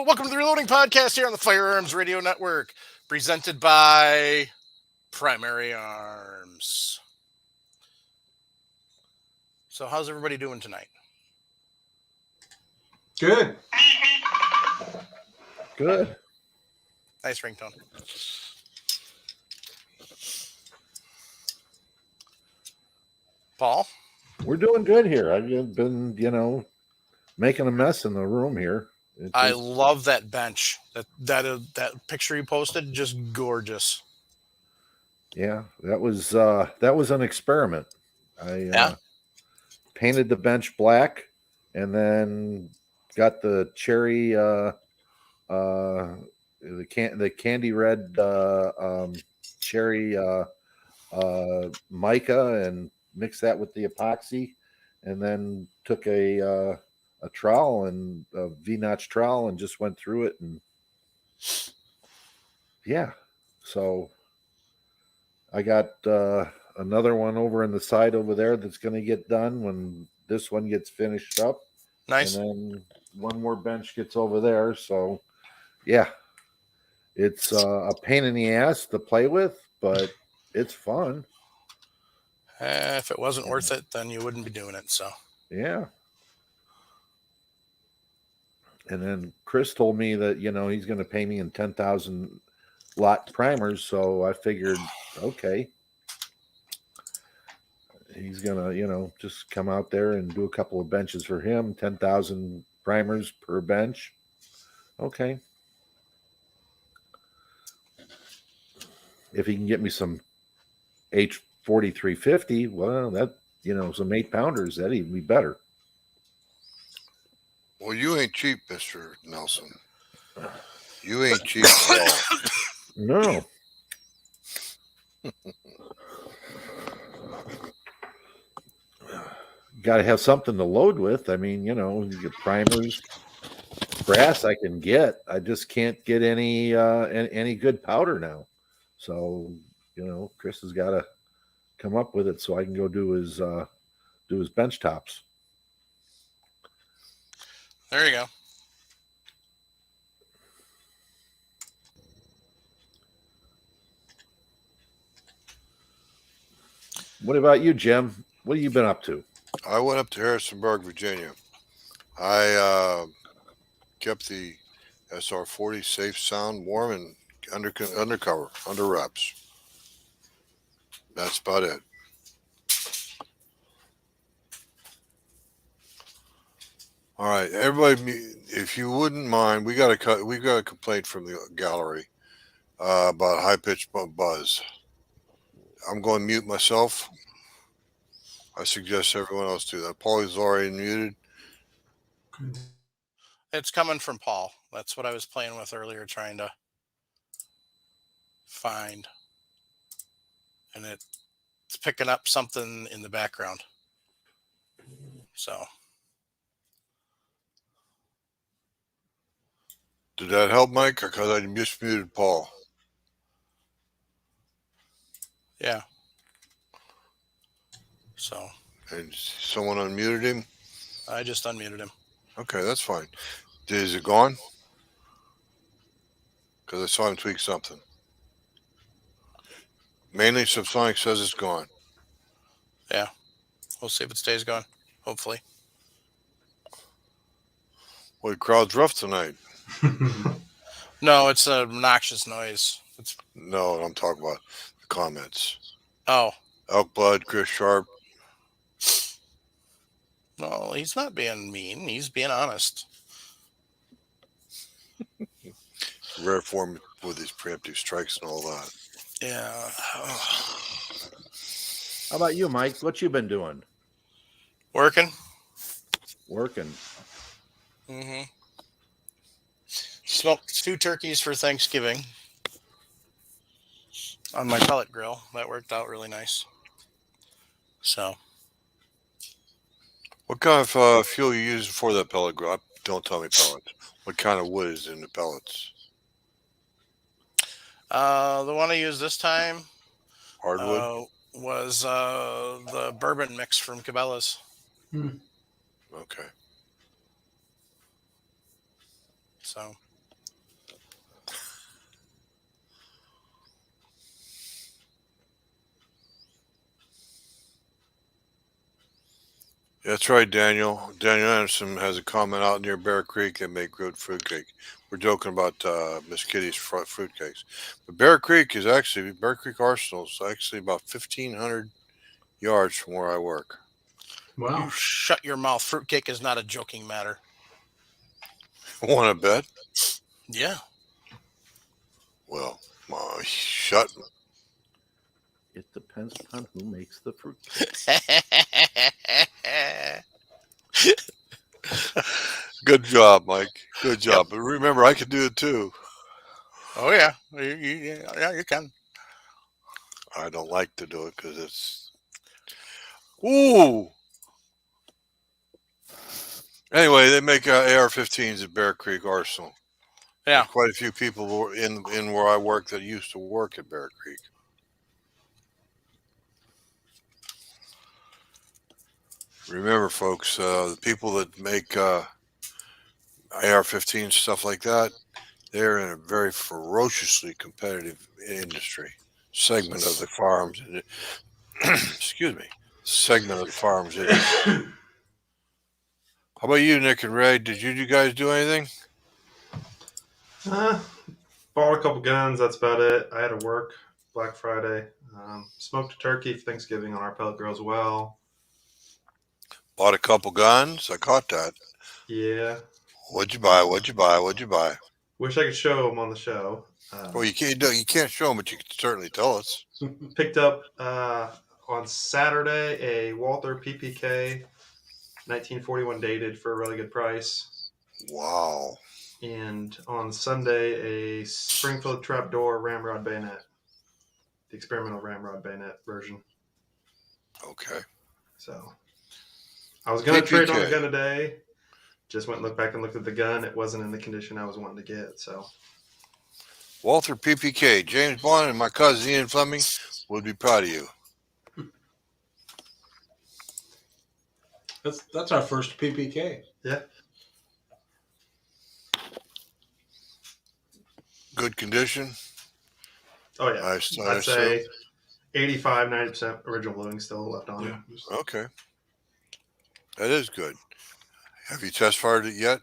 Welcome to the Reloading Podcast here on the Firearms Radio Network, presented by Primary Arms. So how's everybody doing tonight? Good. Good. Nice ringtone. Paul? We're doing good here. I've been, making a mess in the room here. I love that bench. That picture you posted, just gorgeous. Yeah, that was an experiment. I painted the bench black and then got the cherry the candy red cherry mica and mixed that with the epoxy, and then took a trowel and a V-notch trowel and just went through it, and so I got another one over in the side over there that's going to get done when this one gets finished up. Nice. And then one more bench gets over there. So yeah, it's a pain in the ass to play with, but it's fun. If it wasn't worth it, then you wouldn't be doing it. So yeah. And then Chris told me that, he's going to pay me in 10,000 lot primers. So I figured, okay, he's going to, just come out there and do a couple of benches for him, 10,000 primers per bench. Okay. If he can get me some H4350, well, that, some 8-pounders, that'd even be better. Well, you ain't cheap, Mr. Nelson. You ain't cheap at all. No. Got to have something to load with. I mean, you get primers, brass I can get. I just can't get any good powder now. So, Chris has got to come up with it so I can go do his bench tops. there you go. What about you, Jim? What have you been up to? I went up to Harrisonburg, Virginia. I kept the SR40 safe, sound, warm, and undercover, under wraps. That's about it. All right, everybody, if you wouldn't mind, we got a complaint from the gallery about high-pitched buzz. I'm going to mute myself. I suggest everyone else do that. Paul is already muted. It's coming from Paul. That's what I was playing with earlier, trying to find. And it's picking up something in the background. So. Did that help, Mike? Because I just muted Paul. Yeah. So. And someone unmuted him? I just unmuted him. Okay, that's fine. Is it gone? Because I saw him tweak something. Mainly Subsonic says it's gone. Yeah. We'll see if it stays gone. Hopefully. Well, the crowd's rough tonight. No, it's an obnoxious noise. No, I'm talking about the comments. Oh. Elk Blood, Chris Sharp. No, he's not being mean. He's being honest. Rare form with these preemptive strikes and all that. Yeah. How about you, Mike? What you been doing? Working. Mm-hmm. Smoked 2 turkeys for Thanksgiving on my pellet grill. That worked out really nice. So. What kind of fuel you use for that pellet grill? Don't tell me pellets. What kind of wood is in the pellets? The one I used this time Hardwood? Was the bourbon mix from Cabela's. Okay. So That's right, Daniel. Daniel Anderson has a comment out near Bear Creek. They make good fruitcake. We're joking about Miss Kitty's fruitcakes, but Bear Creek Arsenal is actually about 1,500 yards from where I work. You shut your mouth. Fruitcake is not a joking matter. Want to bet? Yeah. Well, shut. It depends upon who makes the fruit cake. Good job, Mike. Good job. But remember, I can do it too. Oh yeah, you can. I don't like to do it because it's. Ooh. Anyway, they make AR-15s at Bear Creek Arsenal. Yeah. There's quite a few people in where I work that used to work at Bear Creek. Remember, folks, the people that make AR-15 stuff like that, they're in a very ferociously competitive industry segment of the firearms. Excuse me, segment of the firearms industry. How about you, Nick and Ray? Did you guys do anything? Bought a couple guns. That's about it. I had to work Black Friday. Smoked a turkey for Thanksgiving on our pellet grill as well. Bought a couple guns. I caught that. Yeah. What'd you buy? What'd you buy? What'd you buy? Wish I could show them on the show. Well, you can't show them, but you can certainly tell us. Picked up on Saturday a Walther PPK 1941 dated for a really good price. Wow. And on Sunday a Springfield trapdoor ramrod bayonet. The experimental ramrod bayonet version. Okay. So I was going to trade on PPK. the gun today. Just went and looked back and looked at the gun. It wasn't in the condition I was wanting to get. So Walther PPK, James Bond, and my cousin Ian Fleming would be proud of you. That's our first PPK. yeah. Good condition. Oh yeah. I I'd say 85, 90% original loading still left on it. Okay. That is good. Have you test fired it yet?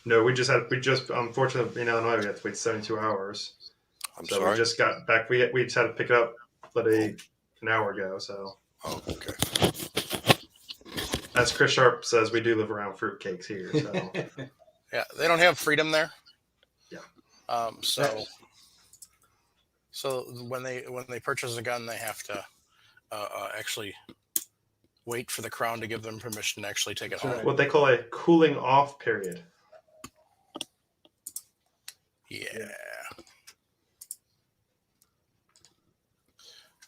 No, we just unfortunately in Illinois we had to wait 72 hours. I'm so sorry. we just got back. We just had to pick it up an hour ago. So. Oh, okay. As Chris Sharp says, we do live around fruitcakes here. So. Yeah, they don't have freedom there. Yeah. So when they purchase a gun, they have to actually wait for the Crown to give them permission to actually take it home. What they call a cooling off period. Yeah.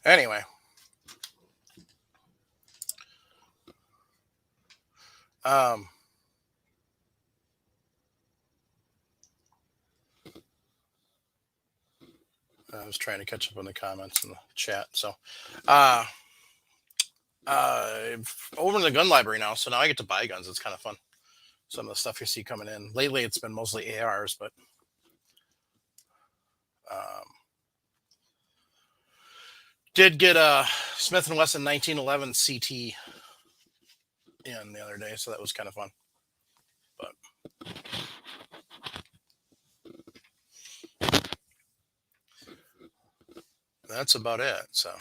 Anyway. I was trying to catch up on the comments in the chat. So, over in the gun library now. So now I get to buy guns. It's kind of fun. Some of the stuff you see coming in lately, it's been mostly ARs, but did get a Smith & Wesson 1911 CT in the other day, so that was kind of fun. But that's about it. So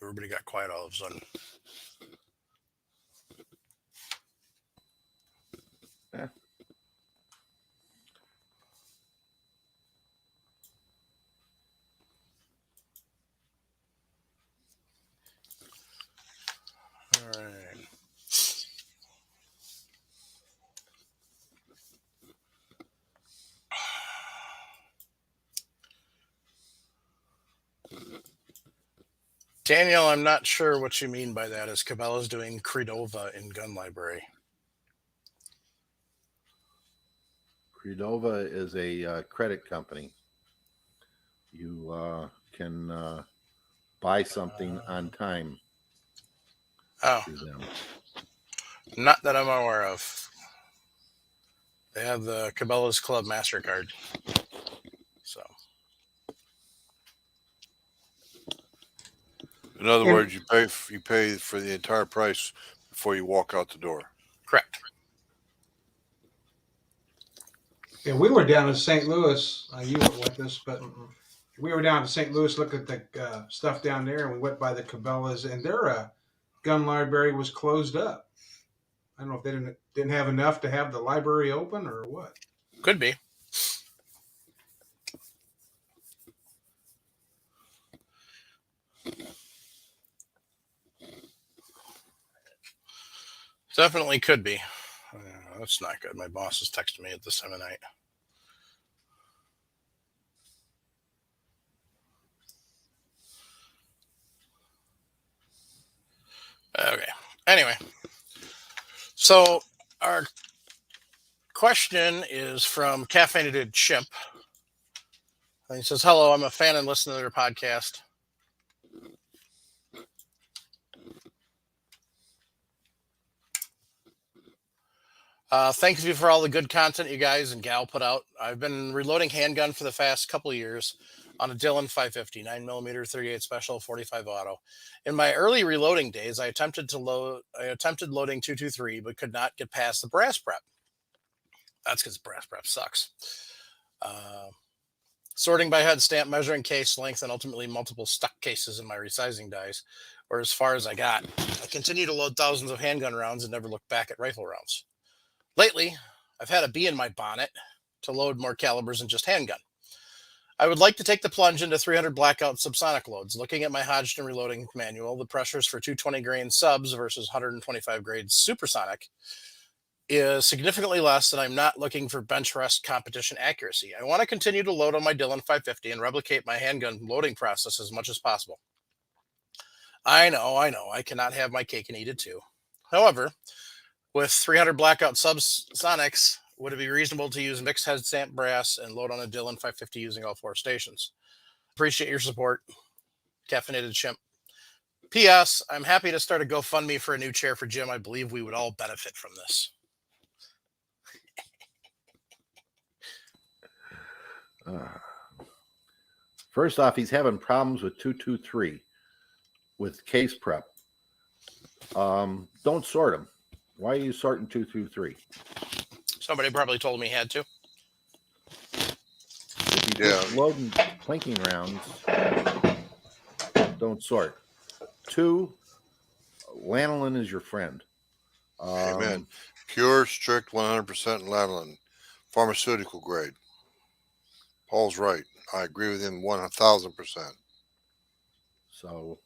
everybody got quiet all of a sudden. Yeah. All right. Daniel, I'm not sure what you mean by that. Is Cabela's doing Credova in gun library? Credova is a credit company. You can buy something on time. Oh, through them. Not that I'm aware of. They have the Cabela's Club MasterCard. So. In other And- words, you pay for the entire price before you walk out the door. Correct. Yeah, we were down in St. Louis. You weren't with us, but Mm-mm. we were down in St. Louis looking at the stuff down there, and we went by the Cabela's, and their gun library was closed up. I don't know if they didn't have enough to have the library open or what. Could be. Definitely could be. That's not good. My boss is texting me at this time of night. Okay. Anyway, so our question is from Caffeinated Chimp. And he says, "Hello, I'm a fan and listen to their podcast. Thank you for all the good content you guys and gal put out. I've been reloading handgun for the past couple of years on a Dillon 550, 9mm, 38 special, 45 auto. In my early reloading days, I attempted loading 223, but could not get past the brass prep. That's because brass prep sucks. Sorting by head stamp, measuring case length, and ultimately multiple stuck cases in my resizing dies, or as far as I got. I continue to load thousands of handgun rounds and never look back at rifle rounds. Lately, I've had a bee in my bonnet to load more calibers than just handgun. I would like to take the plunge into 300 Blackout subsonic loads. Looking at my Hodgdon reloading manual, the pressures for 220 grain subs versus 125 grade supersonic is significantly less, and I'm not looking for bench rest competition accuracy. I want to continue to load on my Dillon 550 and replicate my handgun loading process as much as possible. I know, I cannot have my cake and eat it too. However, with 300 Blackout subsonics, would it be reasonable to use mixed head stamp brass and load on a Dillon 550 using all four stations? Appreciate your support, Caffeinated Chimp. P.S. I'm happy to start a GoFundMe for a new chair for Jim. I believe we would all benefit from this. First off, he's having problems with 223 with case prep. Don't sort them. Why are you sorting 223? Somebody probably told me he had to. If you just loading plinking rounds, don't sort. 2, lanolin is your friend. Amen. Pure, strict, 100% lanolin, pharmaceutical grade. Paul's right. I agree with him 1,000%. So,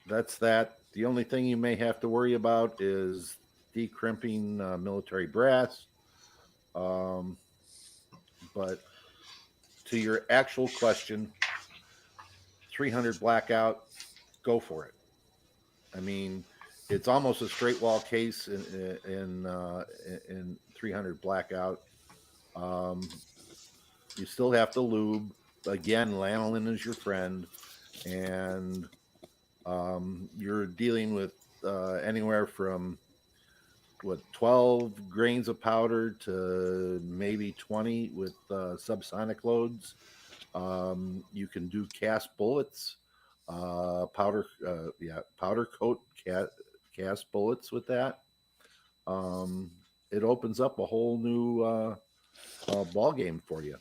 that's that. The only thing you may have to worry about is decrimping military brass. But to your actual question, 300 Blackout, go for it. I mean, it's almost a straight wall case in 300 Blackout. You still have to lube. Again, lanolin is your friend, and you're dealing with anywhere from 12 grains of powder to maybe 20 with subsonic loads. You can do cast bullets, powder coat cast bullets with that. It opens up a whole new ball game for you.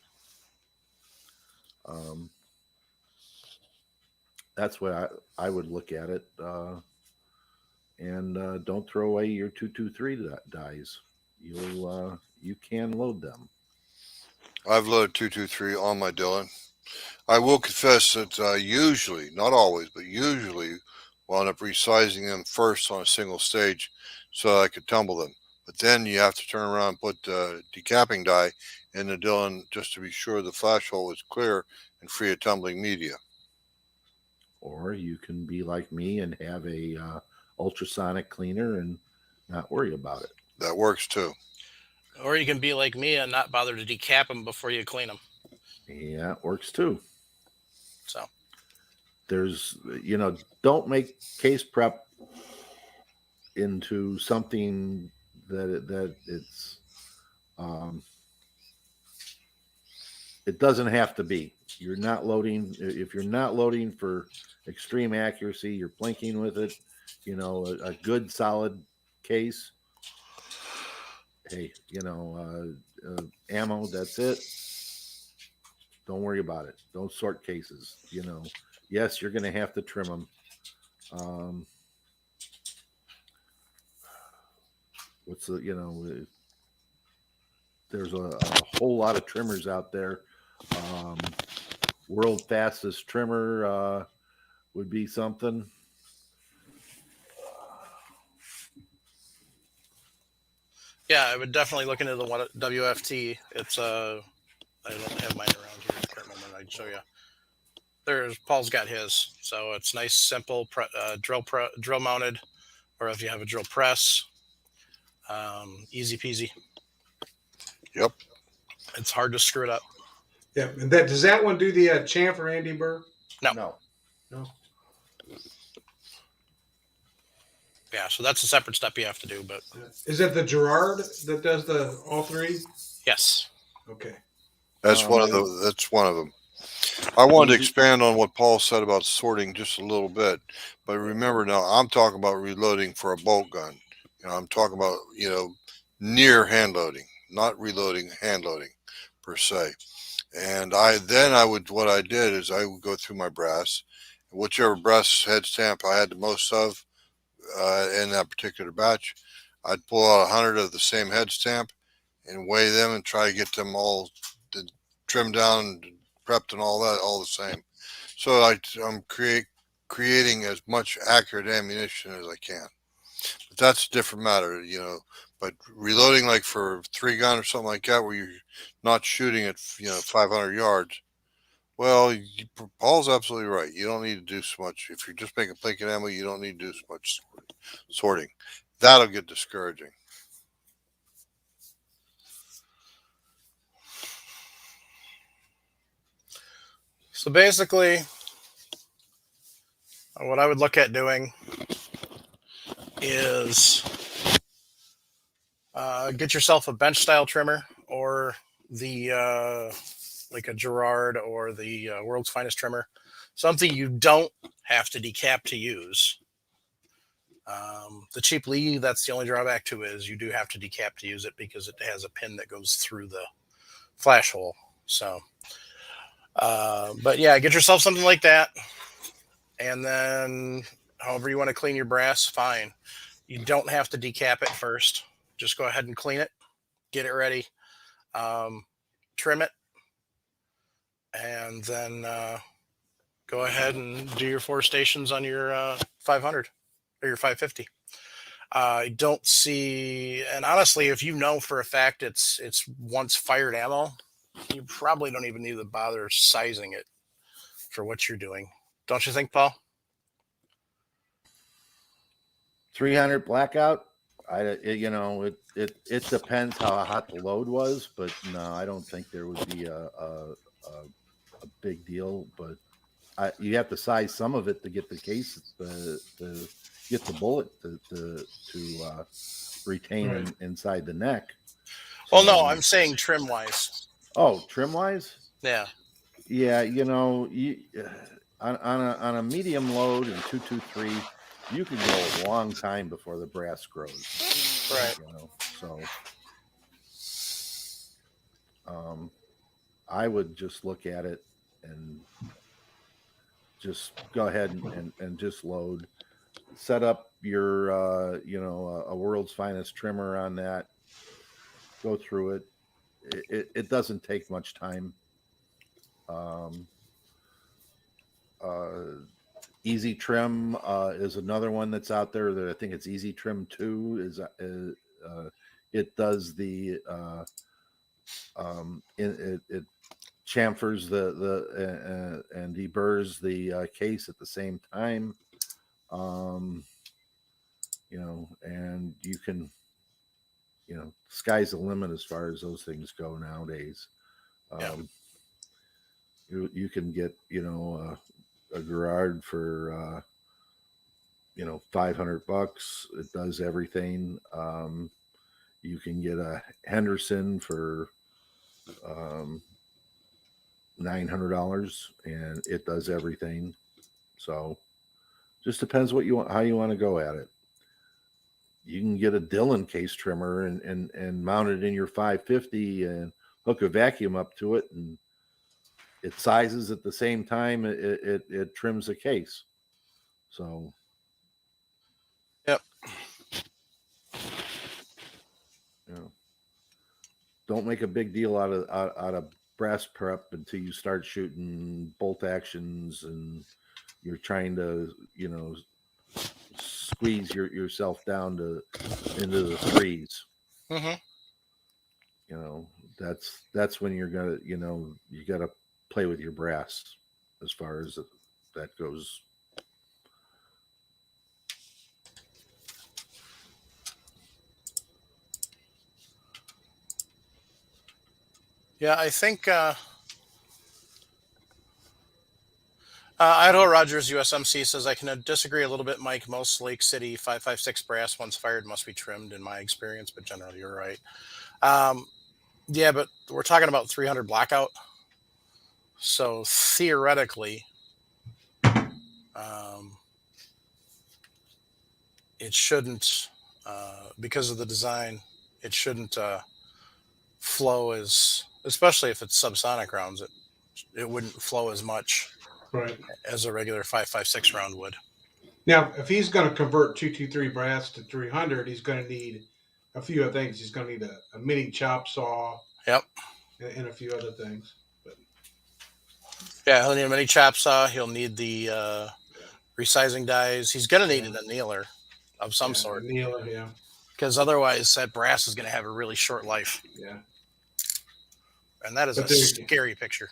That's what I would look at it. And don't throw away your 223 dies. You can load them. I've loaded 223 on my Dillon. I will confess that usually, not always, but usually wound up resizing them first on a single stage so I could tumble them. But then you have to turn around and put decapping dye in the Dillon just to be sure the flash hole is clear and free of tumbling media. Or you can be like me and have a ultrasonic cleaner and not worry about it. That works too. Or you can be like me and not bother to decap them before you clean them. Yeah, it works too. So there's, don't make case prep into something that it's it doesn't have to be. you're not loading. If you're not loading for extreme accuracy, you're plinking with it. You know, a good solid case. Hey, you know, ammo. That's it. Don't worry about it. Don't sort cases. You know, yes, you're going to have to trim them. What's the, you know, there's a whole lot of trimmers out there. World fastest trimmer would be something. Yeah, I would definitely look into the one WFT. It's I don't have mine around here at the current moment. I'd show you. There's Paul's got his, so it's nice, simple, drill mounted, or if you have a drill press, easy peasy. Yep. It's hard to screw it up. Yeah, and that does that one do the chamfer, Andy Burr? No. Yeah, so that's a separate step you have to do, but Is it the Gerard that does the all three? yes. Okay. That's one of the. That's one of them. I wanted to expand on what Paul said about sorting just a little bit, but remember now, I'm talking about reloading for a bolt gun. You know, I'm talking about, you know, near hand loading, not reloading, hand loading per se. And what I did is I would go through my brass, whichever brass head stamp I had the most of in that particular batch, I'd pull out 100 of the same head stamp and weigh them and try to get them all trimmed down and prepped and all that all the same. So I'm creating as much accurate ammunition as I can. But that's a different matter, you know. But reloading, like for 3-gun or something like that, where you're not shooting at, you know, 500 yards. Well, Paul's absolutely right. You don't need to do so much. If you're just making blanket ammo, you don't need to do so much sorting. That'll get discouraging. So basically, what I would look at doing is get yourself a bench style trimmer, or the like a Gerard or the World's Finest trimmer, something you don't have to decap to use. The cheap Lee, that's the only drawback to it, is you do have to decap to use it because it has a pin that goes through the flash hole. So, but yeah, get yourself something like that, and then however you want to clean your brass, fine. You don't have to decap it first. Just go ahead and clean it, get it ready, trim it, and then go ahead and do your 4 stations on your 500 or your 550. I don't see, and honestly, if you know for a fact it's once fired ammo, you probably don't even need to bother sizing it for what you're doing. Don't you think, Paul? 300 Blackout. You know, it depends how hot the load was, but no, I don't think there would be a big deal. But you have to size some of it to get the case to get the bullet to retain inside the neck. Well, no, I'm saying trim wise. Oh, trim wise? Yeah. Yeah, you know, on a medium load in 223, you can go a long time before the brass grows. Right. You know, so I would just look at it and just go ahead and just load. Set up your you know, a World's Finest trimmer on that. Go through it. It doesn't take much time. Easy Trim is another one that's out there. That I think it's Easy Trim 2. It does the it chamfers the and deburrs the case at the same time. You know, and you can, you know, sky's the limit as far as those things go nowadays. Yeah. You can get, you know, a Gerard for you know, $500. It does everything. You can get a Henderson for $900, and it does everything. So just depends what you want, how you want to go at it. You can get a Dillon case trimmer and mount it in your 550 and hook a vacuum up to it, and it sizes at the same time it trims the case. So Yep. you know, don't make a big deal out of brass prep until you start shooting bolt actions and you're trying to, squeeze yourself down into the threes. Mm-hmm. That's when you're gonna, you gotta play with your brass as far as that goes. Yeah, I think Idaho Rogers USMC says I can disagree a little bit, Mike. Most Lake City 5.56 brass, once fired, must be trimmed, in my experience, but generally you're right. Yeah, but we're talking about 300 Blackout. So theoretically, it shouldn't, because of the design, it shouldn't flow as, especially if it's subsonic rounds, it wouldn't flow as much Right. as a regular 5.56 round would. Now, if he's going to convert 223 brass to 300, he's going to need a few other things. He's going to need a mini chop saw. Yep. And a few other things. But yeah, he'll need a mini chop saw. He'll need the resizing dies. He's going to need an annealer of some sort. Annealer, yeah. Because otherwise, that brass is going to have a really short life. Yeah. And that is a scary picture.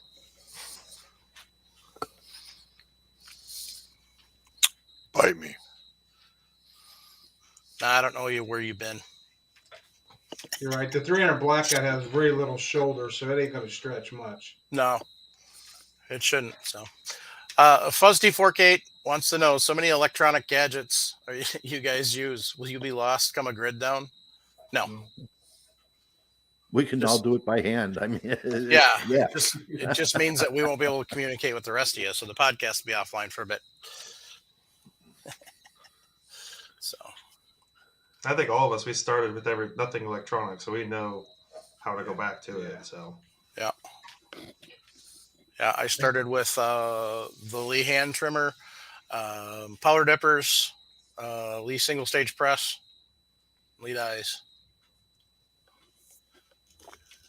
Bite me. Nah, I don't know where you've been. You're right. The 300 Blackout has very little shoulder, so it ain't going to stretch much. No, it shouldn't. So, FuzzD48 wants to know, so many electronic gadgets you guys use. Will you be lost come a grid down? No. We can all do it by hand. I mean, yeah. Yeah. It just means that we won't be able to communicate with the rest of you, so the podcast will be offline for a bit. So, I think all of us, we started with nothing electronic, so we know how to go back to it. So yeah, I started with the Lee hand trimmer, powder dippers, Lee single stage press, Lee dies,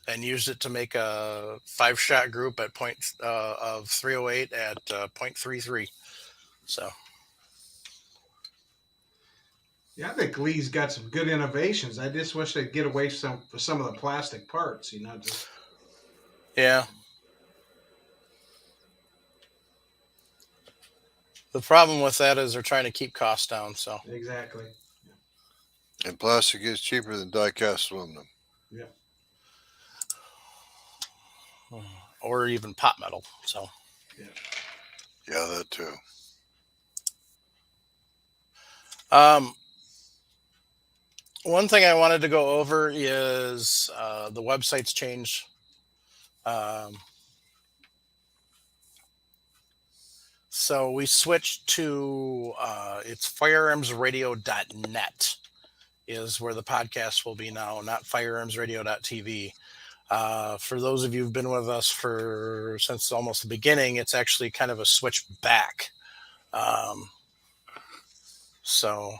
and used it to make a 5-shot group at point of 308 at 0.33. So. Yeah, I think Lee's got some good innovations. I just wish they'd get away from some of the plastic parts, just. Yeah. The problem with that is they're trying to keep costs down. So Exactly. And plastic is cheaper than die-cast aluminum. Yeah. Or even pot metal. So. Yeah, that too. One thing I wanted to go over is the website's changed. So we switched to it's firearmsradio.net is where the podcast will be now, not firearmsradio.tv. For those of you who've been with us since almost the beginning, it's actually kind of a switch back. So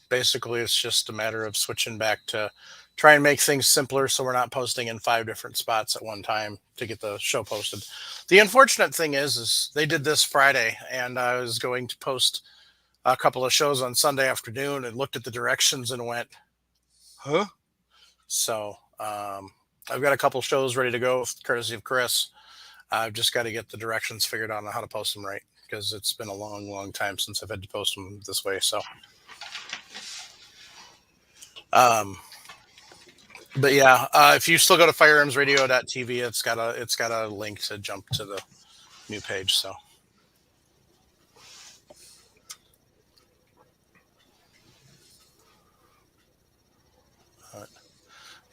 basically, it's just a matter of switching back to try and make things simpler so we're not posting in 5 different spots at one time to get the show posted. The unfortunate thing is they did this Friday, and I was going to post a couple of shows on Sunday afternoon and looked at the directions and went, huh? So I've got a couple shows ready to go, courtesy of Chris. I've just got to get the directions figured out on how to post them right, because it's been a long, long time since I've had to post them this way. So, but yeah, if you still go to firearmsradio.tv, it's got a link to jump to the new page. So,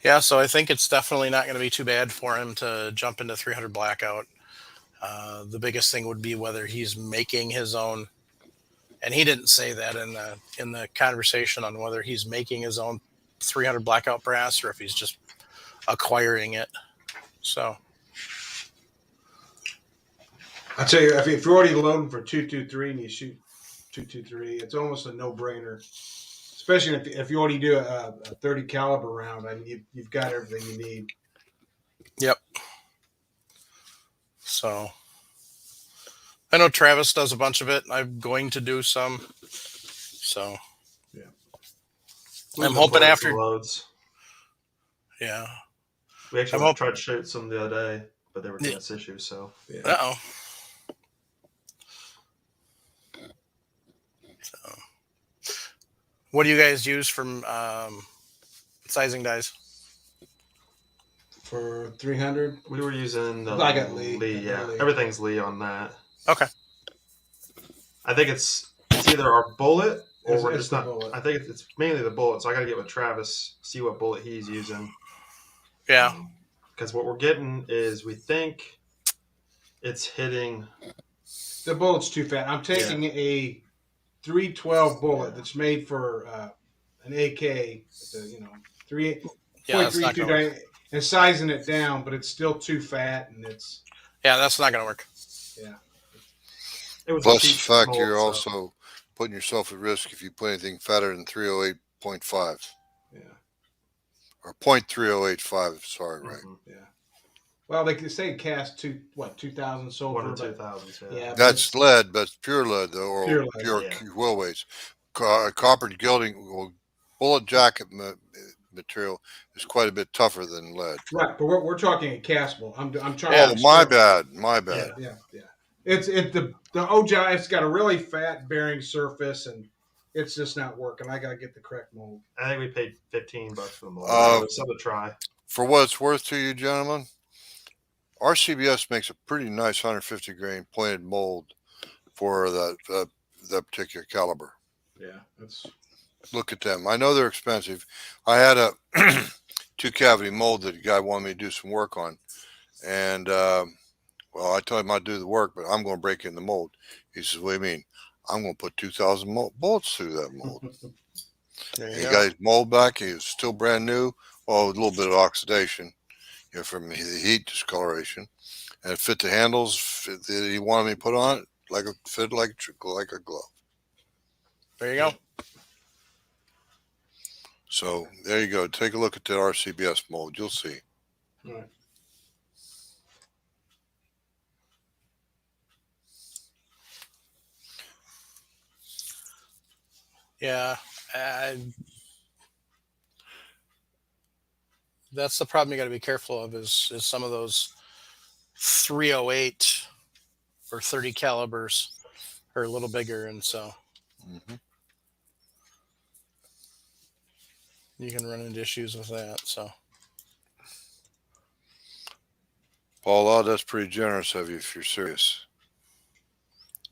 Yeah, so I think it's definitely not going to be too bad for him to jump into 300 Blackout. The biggest thing would be whether he's making his own, and he didn't say that in the conversation on whether he's making his own 300 Blackout brass or if he's just acquiring it. So I tell you, if you're already loading for 223 and you shoot 223, it's almost a no-brainer. Especially if you already do a 30 caliber round, I mean, you've got everything you need. yep. So I know Travis does a bunch of it. I'm going to do some. So Yeah. We've I'm been hoping playing after. some loads. Yeah. We I'm actually hoping. tried to shoot some the other day, but they were giving Yeah. us issues. So Yeah. Uh-oh. So, what do you guys use from sizing dies? For 300, we were using the I got Lee. Yeah, Lee. everything's Lee on that. Okay. I think it's either our bullet or It's we're just the not. bullet. I think it's mainly the bullet. So I got to get with Travis, see what bullet he's using. Yeah. Because what we're getting is we think it's hitting. The bullet's too fat. I'm taking a 312 bullet that's made for an AK, three Yeah, that's not 0.32 gonna work. and sizing it down, but it's still too fat, and it's Yeah, that's not gonna work. yeah. It was Plus a the cheap fact mold, you're so- also putting yourself at risk if you put anything fatter than 308.5 Yeah. or 0.3085. Sorry, right? Mhm. Yeah. Well, they say cast 2,000 sold One for and two about thousands. yeah. But That's lead, but it's pure lead though, or Pure lead, pure yeah. wheel weights. Copper gilding, well, bullet jacket material is quite a bit tougher than lead. right, but we're talking a castable. I'm trying. Yeah. Oh, my bad, my bad. Yeah. It's the Ojive's got a really fat bearing surface, and it's just not working. I gotta get the correct mold. I think we paid $15 for the mold. Uh, So it's something to try. For what it's worth to you, gentlemen, RCBS makes a pretty nice 150 grain pointed mold for that particular caliber. Yeah, that's Look at them. I know they're expensive. I had a 2-cavity mold that a guy wanted me to do some work on, and well, I told him I'd do the work, but I'm going to break in the mold. He says, "What do you mean?" I'm going to put 2,000 bullets through that mold. There you He go. got his mold back. He was still brand new. Well, with a little bit of oxidation, from the heat discoloration, and it fit the handles that he wanted me to put on it, fit like a glove. There you go. So there you go. Take a look at the RCBS mold. You'll see. all right. Yeah. That's the problem you got to be careful of is some of those 308 or 30 calibers are a little bigger, and so Mm-hmm. you can run into issues with that. So Paula, that's pretty generous of you if you're serious.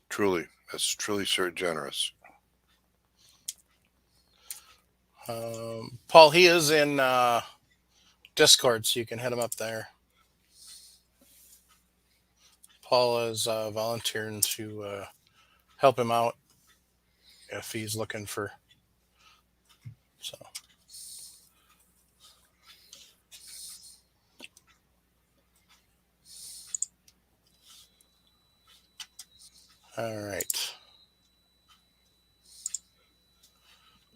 Truly, that's truly generous. Paul, he is in Discord, so you can hit him up there. Paul is volunteering to help him out if he's looking for. So. All right.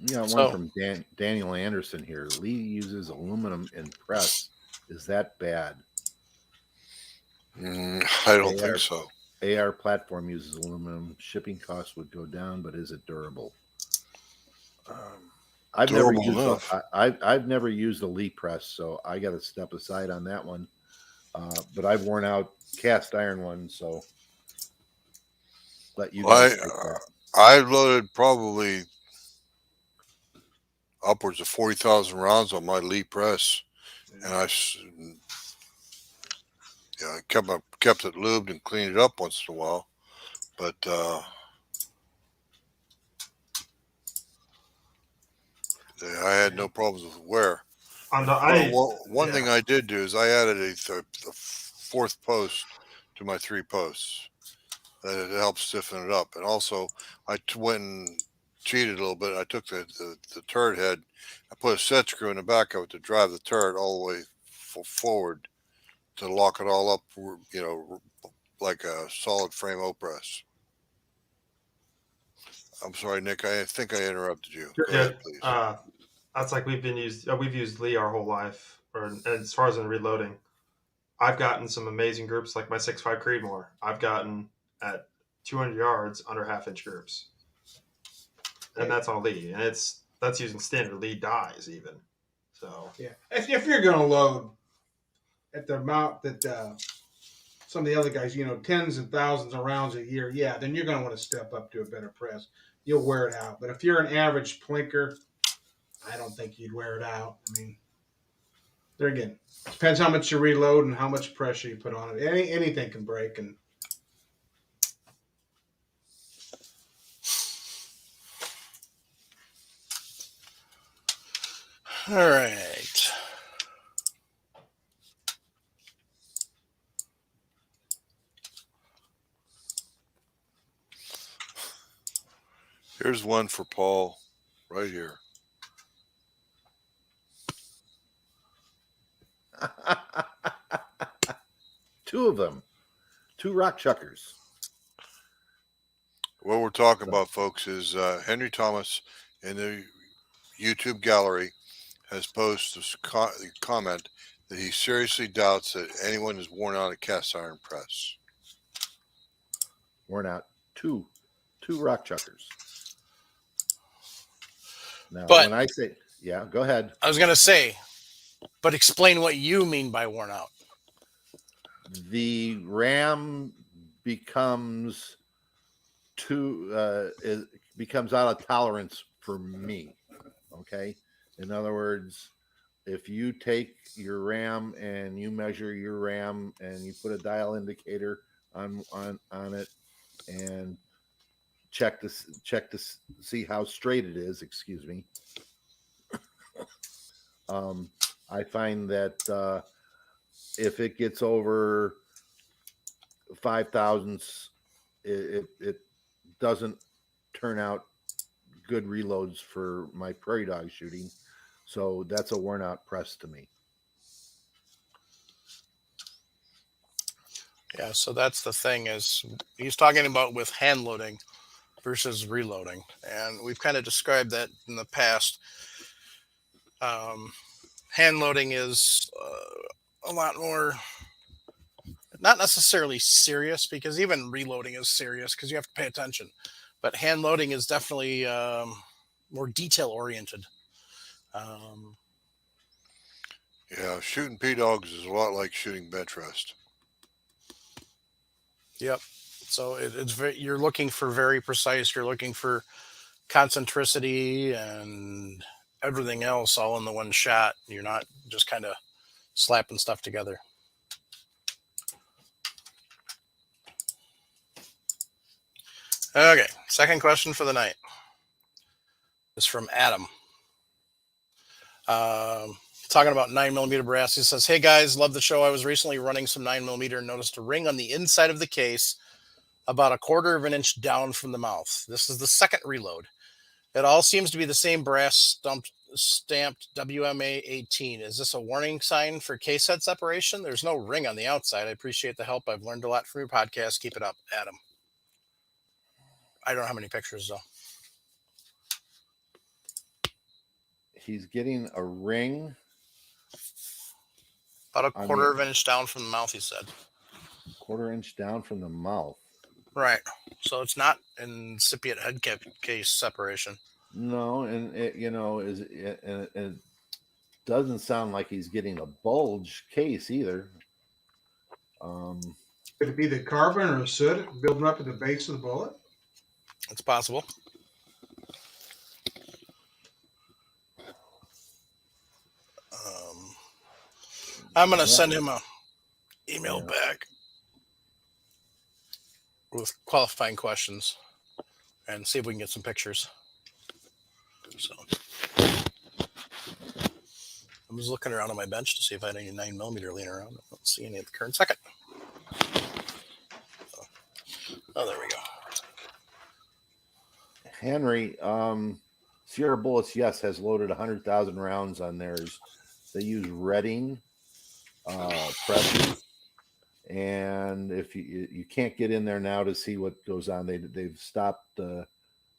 Yeah, one So- from Daniel Anderson here. Lee uses aluminum in press. Is that bad? I don't think so. AR platform uses aluminum. Shipping costs would go down, but is it durable? I've Durable never used enough. I've never used a Lee press, so I got to step aside on that one. But I've worn out cast iron ones, so let you guys take that. I've loaded probably upwards of 40,000 rounds on my Lee press, and I kept it lubed and cleaned it up once in a while, but I had no problems with wear. One thing I did do is I added a fourth post to my 3 posts. That it helps stiffen it up. And also, I went and cheated a little bit. I took the turret head, I put a set screw in the back of it to drive the turret all the way forward to lock it all up, like a solid frame O-press. I'm sorry, Nick. I think I interrupted you. Go ahead, please. That's like we've used Lee our whole life, or as far as in reloading. I've gotten some amazing groups like my 6.5 Creedmoor. I've gotten at 200 yards under half-inch groups, and that's on Lee, and that's using standard Lee dies even. So Yeah, if you're going to load at the amount that some of the other guys, tens and thousands of rounds a year, yeah, then you're going to want to step up to a better press. You'll wear it out. But if you're an average plinker, I don't think you'd wear it out. I mean, there again, depends how much you reload and how much pressure you put on it. Anything can break. And All right. Here's one for Paul right here. Two of them. 2 rock chuckers. What we're talking about, folks, is Henry Thomas in the YouTube gallery has posted a comment that he seriously doubts that anyone has worn out a cast iron press. Worn out. Two rock chuckers. Now, But- when I say, yeah, go ahead. I was going to say, but explain what you mean by worn out. The RAM becomes becomes out of tolerance for me. Okay. In other words, if you take your RAM and you measure your RAM and you put a dial indicator on it and check to see how straight it is, excuse me. I find that if it gets over 5 thousandths, it doesn't turn out good reloads for my prairie dog shooting. So that's a worn out press to me. Yeah, so that's the thing is he's talking about with hand loading versus reloading. And we've kind of described that in the past. Hand loading is a lot more, not necessarily serious, because even reloading is serious because you have to pay attention. But hand loading is definitely more detail oriented. Yeah, shooting P-dogs is a lot like shooting bench rest. Yep. So it's very, you're looking for very precise. You're looking for concentricity and everything else all in the one shot. You're not just kind of slapping stuff together. Okay. Second question for the night is from Adam. Talking about 9mm brass. He says, "Hey guys, love the show. I was recently running some 9mm and noticed a ring on the inside of the case about 1/4 of an inch down from the mouth. This is the second reload. It all seems to be the same brass stamped WMA 18. Is this a warning sign for case head separation? There's no ring on the outside. I appreciate the help. I've learned a lot from your podcast. Keep it up, Adam." I don't have any pictures though. He's getting a ring. About 1/4 of an inch down from the mouth, he said. 1/4 inch down from the mouth. Right. So it's not incipient head case separation. No, and it doesn't sound like he's getting a bulge case either. could it be the carbon or soot building up at the base of the bullet? It's possible. I'm going to send him a email back with qualifying questions and see if we can get some pictures. So, I was looking around on my bench to see if I had any 9mm laying around. I don't see any at the current second. Oh, there we go. Henry, Sierra Bullets, yes, has loaded 100,000 rounds on theirs. They use Redding presses, and if you can't get in there now to see what goes on, they've stopped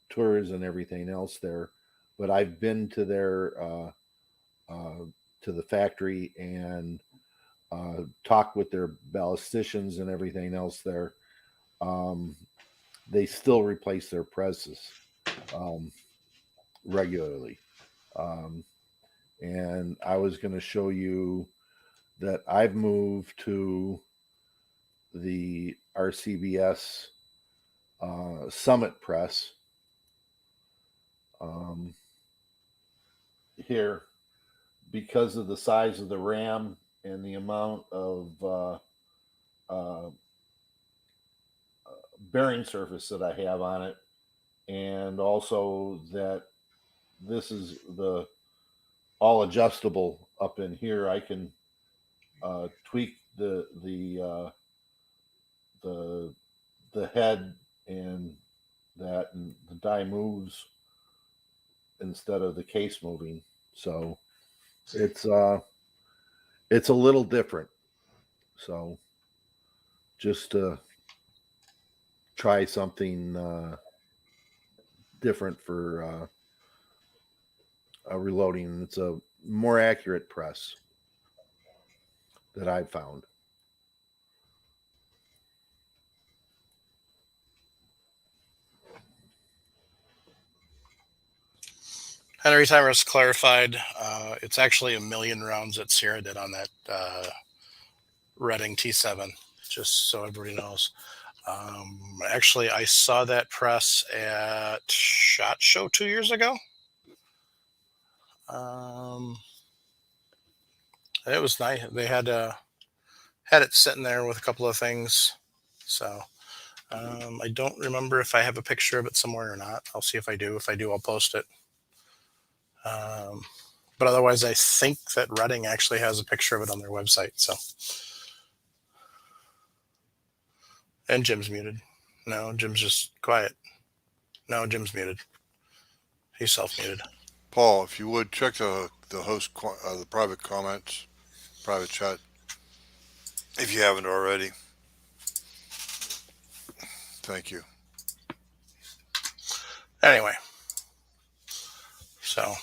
tours and everything else there. But I've been to their to the factory and talked with their ballisticians and everything else there. They still replace their presses regularly. And I was going to show you that I've moved to the RCBS Summit press here because of the size of the RAM and the amount of bearing surface that I have on it, and also that this is the all adjustable up in here. I can tweak the head and that, and the die moves instead of the case moving. So it's a little different. So just to try something different for reloading. It's a more accurate press that I've found. Henry Timers clarified it's actually 1,000,000 rounds that Sierra did on that Redding T7, just so everybody knows. Actually, I saw that press at SHOT Show 2 years ago. It was nice. They had it sitting there with a couple of things. So I don't remember if I have a picture of it somewhere or not. I'll see if I do. If I do, I'll post it. But otherwise, I think that Redding actually has a picture of it on their website. So, and Jim's muted. No, Jim's just quiet. No, Jim's muted. He's self-muted. Paul, if you would check the host the private comments, private chat, if you haven't already. Thank you. Anyway, so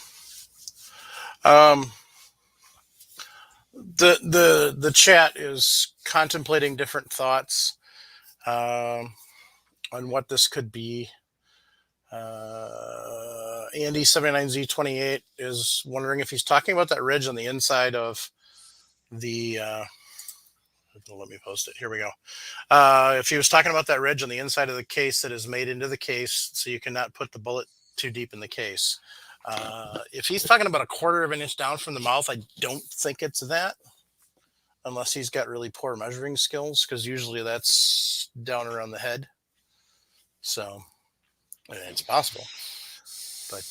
the chat is contemplating different thoughts on what this could be. Andy 79Z28 is wondering if he's talking about that ridge on the inside of the let me post it. Here we go. If he was talking about that ridge on the inside of the case that is made into the case so you cannot put the bullet too deep in the case. If he's talking about 1/4 of an inch down from the mouth, I don't think it's that, unless he's got really poor measuring skills, because usually that's down around the head. So it's possible, but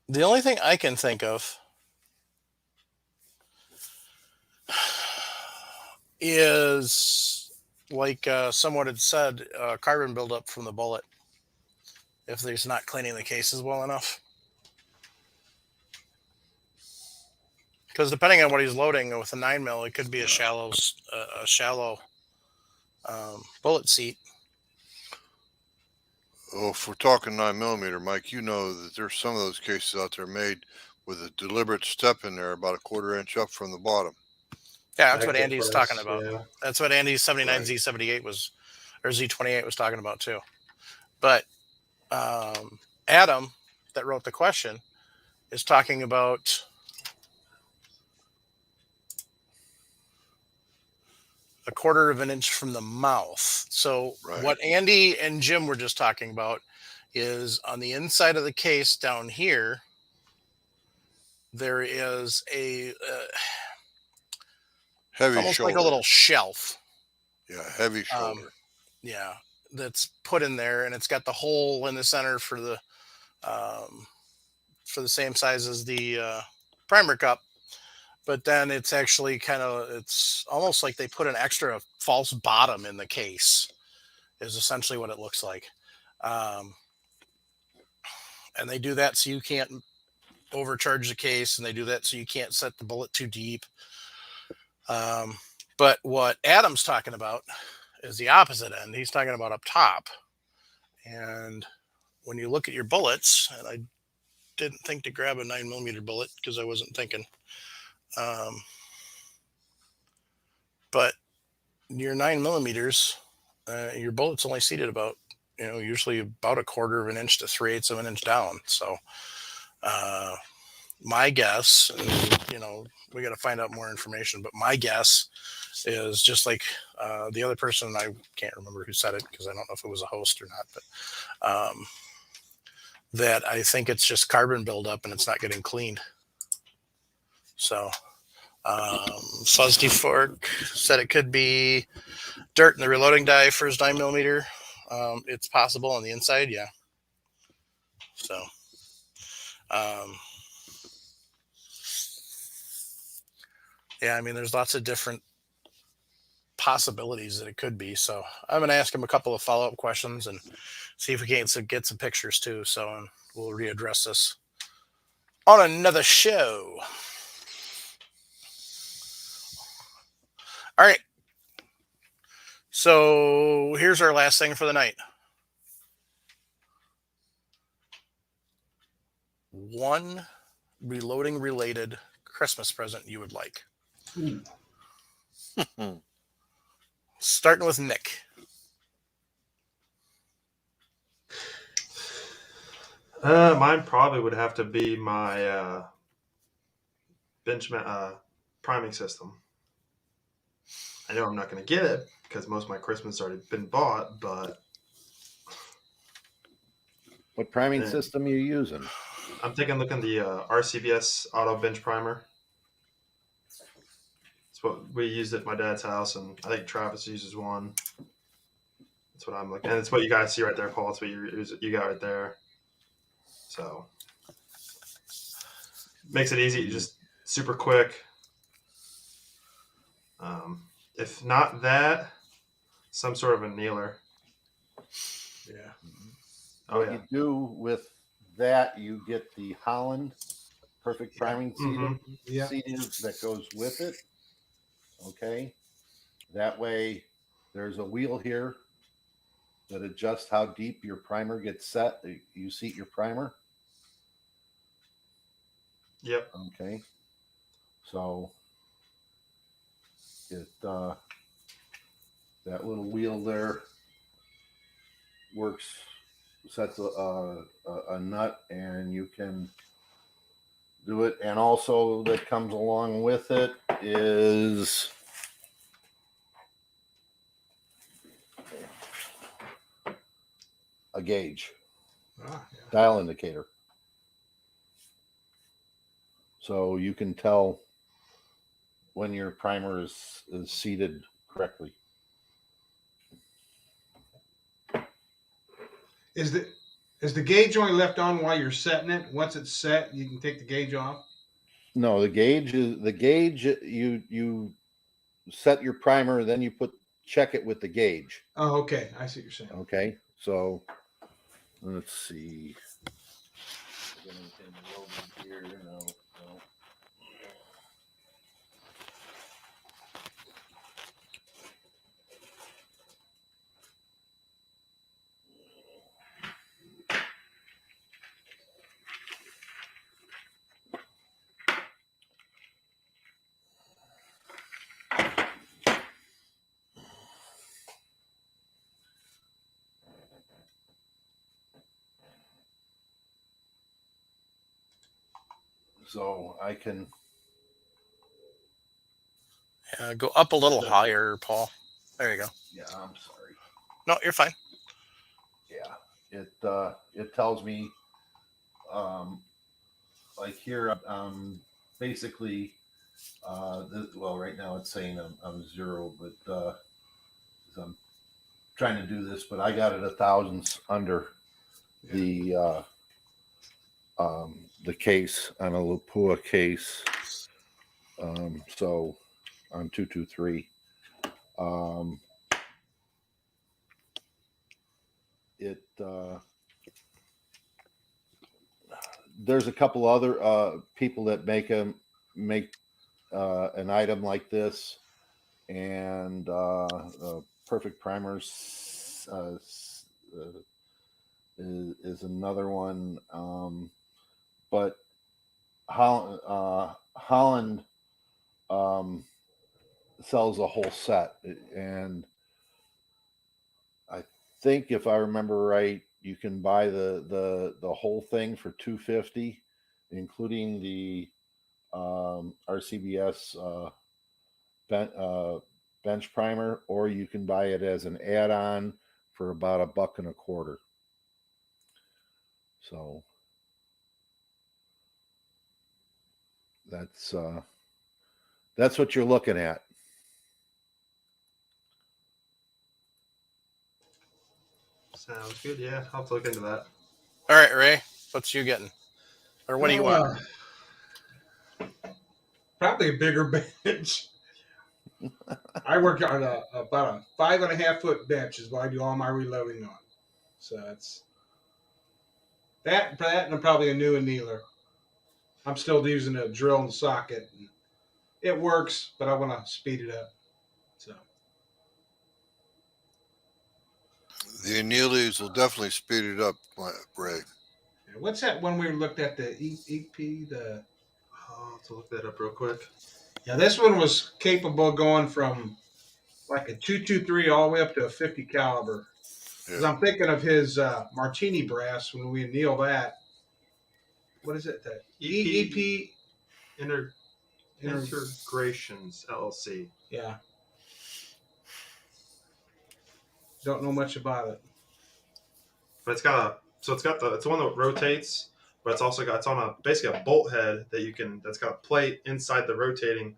the only thing I can think of is, like someone had said, carbon buildup from the bullet if there's not cleaning the cases well enough. Because depending on what he's loading with a 9mm, it could be a shallow bullet seat. Oh, if we're talking 9mm, Mike, you know that there's some of those cases out there made with a deliberate step in there about 1/4 inch up from the bottom. Yeah, that's what Andy's talking about. Yeah. That's what Andy's 79Z78 was, or Z28 was talking about too. But Adam, that wrote the question, is talking about 1/4 of an inch from the mouth. So what Andy and Jim were just talking about is on the inside of the case down here, there is a heavy almost shoulder, like a little shelf. Yeah, heavy shoulder. Yeah, that's put in there, and it's got the hole in the center for the same size as the primer cup. But then it's actually it's almost like they put an extra false bottom in the case, is essentially what it looks like. And they do that so you can't overcharge the case, and they do that so you can't set the bullet too deep. But what Adam's talking about is the opposite end. He's talking about up top. And when you look at your bullets, and I didn't think to grab a 9mm bullet because I wasn't thinking. But your 9mm, your bullet's only seated about, usually about 1/4 of an inch to 3/8 of an inch down. So my guess, and, we got to find out more information, but my guess is just like the other person, I can't remember who said it because I don't know if it was a host or not, but that I think it's just carbon buildup and it's not getting cleaned. So Fuzzy Fork said it could be dirt in the reloading die for his 9mm. It's possible on the inside, yeah. So yeah, I mean, there's lots of different possibilities that it could be. So I'm going to ask him a couple of follow-up questions and see if we can get some pictures too. So we'll readdress this on another show. All right. So here's our last thing for the night. One reloading related Christmas present you would like. Starting with Nick. Mine probably would have to be my bench priming system. I know I'm not going to get it because most of my Christmas has already been bought, but What priming system are you using? I'm looking at the RCBS Auto Bench Primer. It's what we used at my dad's house, and I think Travis uses one. That's what I'm looking, and it's what you guys see right there, Paul. It's what you got right there. So makes it easy, just super quick. If not that, some sort of a kneeler. Yeah. Oh What yeah. you do with that, you get the Holland perfect priming Yeah. seating that goes with it. Okay. That way there's a wheel here that adjusts how deep your primer gets set. You seat your primer. Yep. Okay. So it that little wheel there works, sets a nut, and you can do it. And also that comes along with it is a gauge, Yeah. dial indicator. So you can tell when your primer is seated correctly. Is the gauge only left on while you're setting it? Once it's set, you can take the gauge off? No, the gauge you set your primer, then you check it with the gauge. Oh, okay. I see what you're saying. Okay, so let's see. Here, no. So I can Go up a little higher, Paul. There you go. Yeah, I'm sorry. No, you're fine. Yeah, it tells me, like here, basically, well, right now it's saying I'm 0, but I'm trying to do this, but I got it 1,000 under the case on a Lapua case. So on 223. There's a couple other people that make an item like this, and Perfect Primers is another one. But Holland sells a whole set, and I think if I remember right, you can buy the whole thing for $250, including the RCBS bench primer, or you can buy it as an add-on for about $1.25. So that's what you're looking at. Sounds good. Yeah, I'll have to look into that. All right, Ray, what's you getting? Or what do you want? Probably a bigger bench. I work on about a 5.5 foot bench is what I do all my reloading on. So it's that and probably a new annealer. I'm still using a drill and socket. It works, but I want to speed it up. So The annealers will definitely speed it up, Ray. what's that one we looked at, the EP? I'll have to look that up real quick. Yeah, this one was capable of going from like a 223 all the way up to a 50 caliber. Because I'm thinking of his Martini brass when we anneal that. What is it? The EP Integrations LLC. Yeah. Don't know much about it. But it's one that rotates, but it's on basically a bolt head that's got a plate inside the rotating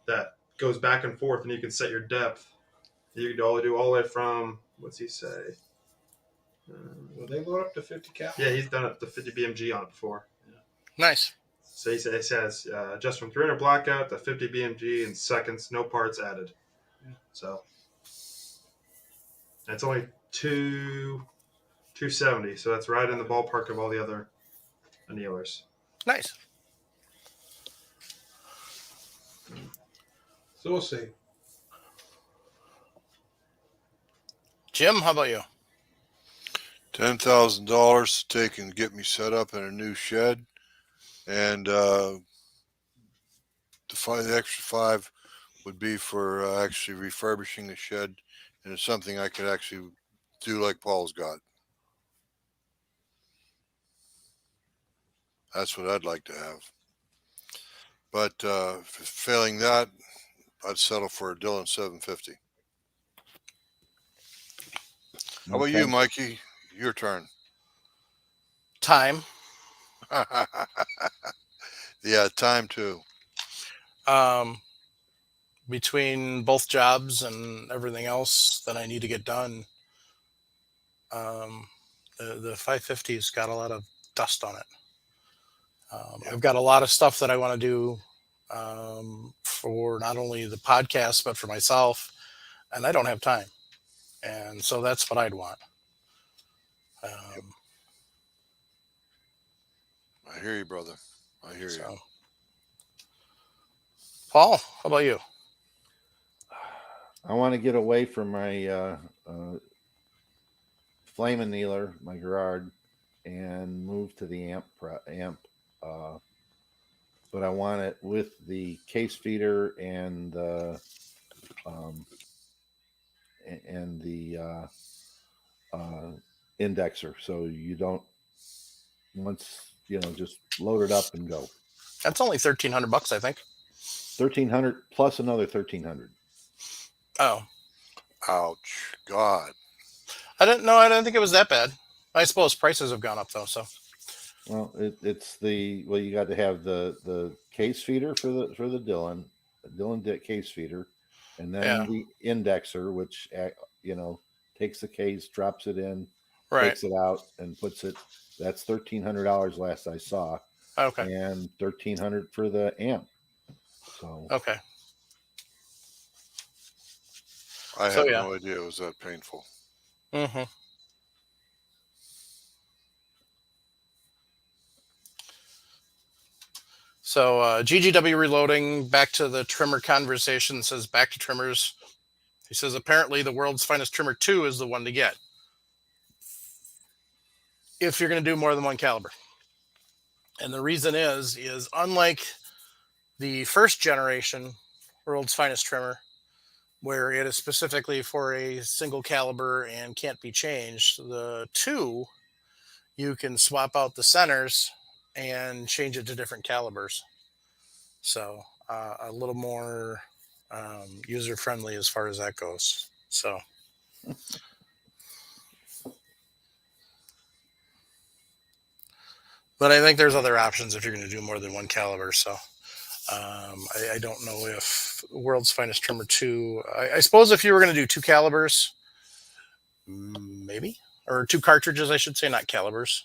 that goes back and forth, and you can set your depth. You can do all the way from, what's he say? Will they load up to 50 cal? Yeah, he's done it the 50 BMG on it before. Nice. So he says just from 300 Blackout to 50 BMG in seconds, no parts added. Yeah. So and it's only 270, so that's right in the ballpark of all the other annealers. Nice. So we'll see. Jim, how about you? $10,000 to take and get me set up in a new shed, and the extra $5 would be for actually refurbishing the shed, and it's something I could actually do like Paul's got. That's what I'd like to have. But failing that, I'd settle for a Dillon 750. How about you, Mikey? Your turn. Time. Yeah, time too. Between both jobs and everything else that I need to get done, the 550's got a lot of dust on it. I've got a lot of stuff that I want to do for not only the podcast but for myself, and I don't have time. And so that's what I'd want. I hear you, brother. I hear you. Paul, how about you? I want to get away from my flame annealer, my Gerard, and move to the amp. But I want it with the case feeder and the indexer, so you don't just load it up and go. That's only $1,300, I think. 1,300 plus another 1,300. Oh, ouch! God, I didn't think it was that bad. I suppose prices have gone up though. So, well, you got to have the case feeder for the Dillon case feeder, and then the indexer, which takes the case, drops it in, Right. takes it out, and puts it. That's $1,300 last I saw, Okay. and $1,300 for the amp. So Okay. I So, had yeah. no idea it was that painful. Mm-hmm. So GGW Reloading, back to the trimmer conversation, says back to trimmers. He says apparently the world's finest trimmer 2 is the one to get if you're going to do more than one caliber. And the reason is unlike the first generation world's finest trimmer, where it is specifically for a single caliber and can't be changed, the 2, you can swap out the centers and change it to different calibers. So a little more user friendly as far as that goes. So but I think there's other options if you're going to do more than one caliber. So I don't know if world's finest trimmer 2, I suppose if you were going to do 2 calibers, maybe, or 2 cartridges, I should say, not calibers.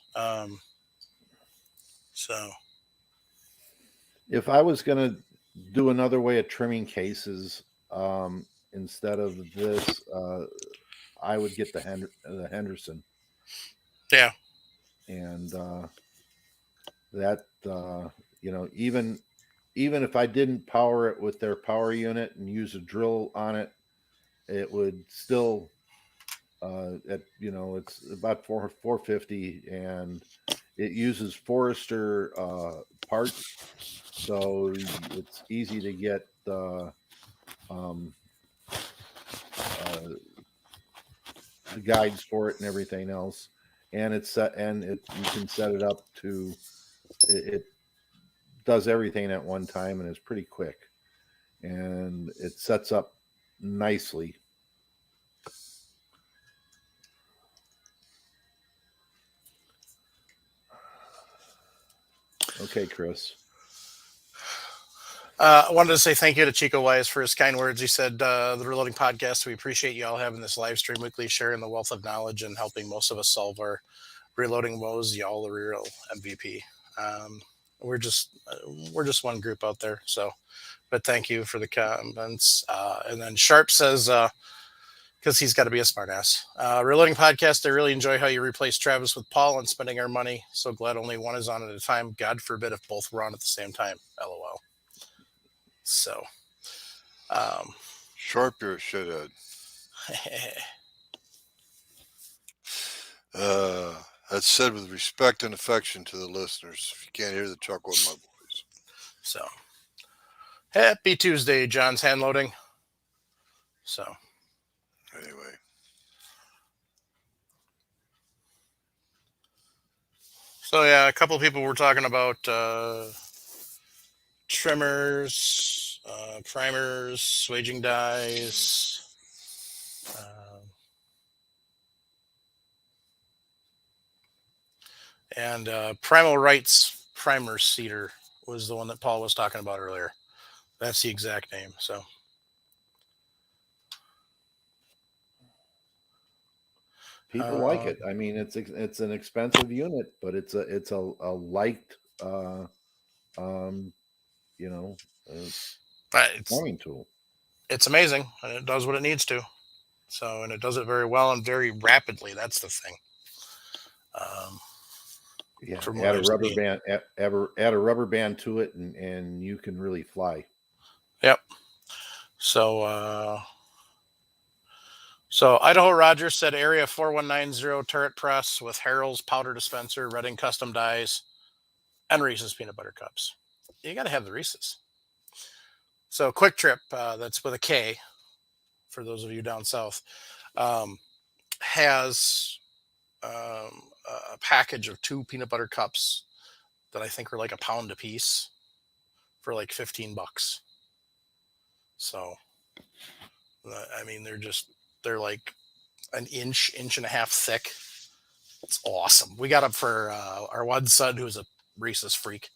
So if I was going to do another way of trimming cases instead of this, I would get the Henderson. Yeah. And that even if I didn't power it with their power unit and use a drill on it, it would still it's about 450, and it uses Forester parts, so it's easy to get the guides for it and everything else, and you can set it up to it does everything at one time and is pretty quick, and it sets up nicely. Okay, Chris. I wanted to say thank you to Chico Wise for his kind words. He said, the Reloading Podcast, we appreciate you all having this live stream weekly, sharing the wealth of knowledge and helping most of us solve our reloading woes. Y'all the real MVP. We're just one group out there. So, but thank you for the comments. And then Sharp says, because he's got to be a smartass. Reloading Podcast, I really enjoy how you replace Travis with Paul and spending our money. So glad only one is on at a time. God forbid if both were on at the same time. LOL. So, Sharp, you're a shithead. That's said with respect and affection to the listeners. If you can't hear the chuckle in my voice. So, happy Tuesday, John's hand loading. So, Anyway. So yeah, a couple of people were talking about trimmers, primers, swaging dyes. And Primal Rights Primer Cedar was the one that Paul was talking about earlier. That's the exact name. So people like it. I mean, it's an expensive unit, but it's a liked farming tool. It's amazing, and it does what it needs to. So, and it does it very well and very rapidly. That's the thing. Yeah, add a rubber band, add a rubber band to it, and you can really fly. Yep. So, Idaho Rogers said Area 4190 turret press with Harrell's powder dispenser, Redding custom dies, and Reese's peanut butter cups. You got to have the Reese's. So Quick Trip, that's with a K, for those of you down south, has a package of 2 peanut butter cups that I think are like £1 a piece for like $15. So, I mean, they're like an inch and a half thick. It's awesome. We got them for our one son, who's a Reese's freak,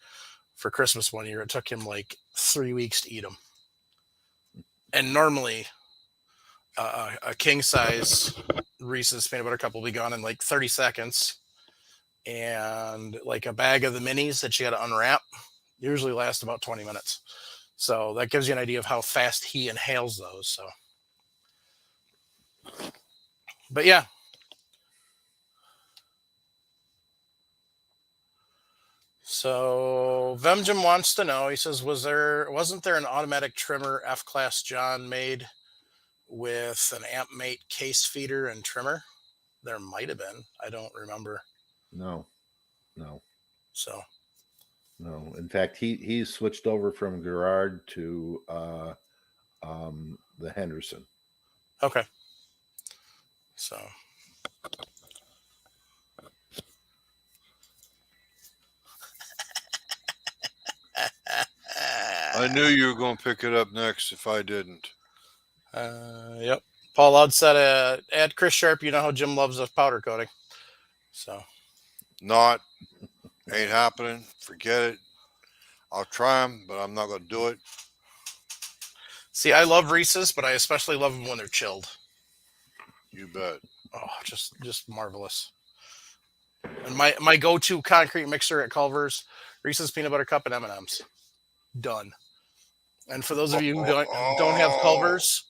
for Christmas one year. It took him like 3 weeks to eat them. And normally a king size Reese's peanut butter cup will be gone in like 30 seconds. And like a bag of the minis that you got to unwrap usually lasts about 20 minutes. So that gives you an idea of how fast he inhales those. But yeah. So Vemjim wants to know, he says, wasn't there an automatic trimmer F-Class John made with an amp mate case feeder and trimmer? There might have been. I don't remember. No. So No. In fact, he's switched over from Gerard to the Henderson. okay. So I knew you were going to pick it up next if I didn't. yep. Paul Loud said, add Chris Sharp. You know how Jim loves us powder coating. So Ain't happening. Forget it. I'll try them, but I'm not going to do it. see, I love Reese's, but I especially love them when they're chilled. You bet. Oh, just marvelous. And my go-to concrete mixer at Culver's, Reese's peanut butter cup and M&Ms. Done. And for those of you who don't have Culver's,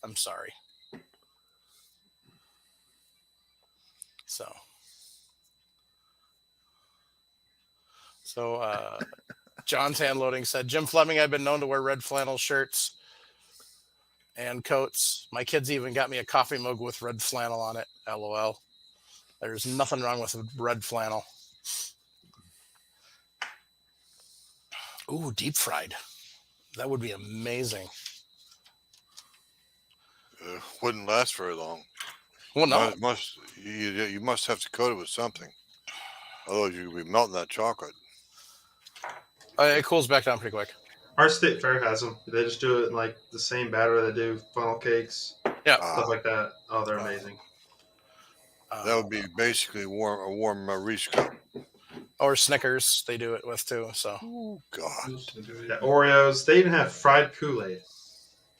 I'm sorry. So John's hand loading said, Jim Fleming, I've been known to wear red flannel shirts and coats. My kids even got me a coffee mug with red flannel on it. LOL. There's nothing wrong with red flannel. Ooh, deep fried. That would be amazing. Wouldn't last very long. Well, no. You must have to coat it with something. Otherwise, you'd be melting that chocolate. It cools back down pretty quick. Our state fair has them. They just do it in like the same batter they do funnel cakes, stuff like that. Oh, they're amazing. That would be basically a warm Reese cup. Or Snickers, they do it with too. So. Oh God. Yeah, Oreos. They even have fried Kool-Aid.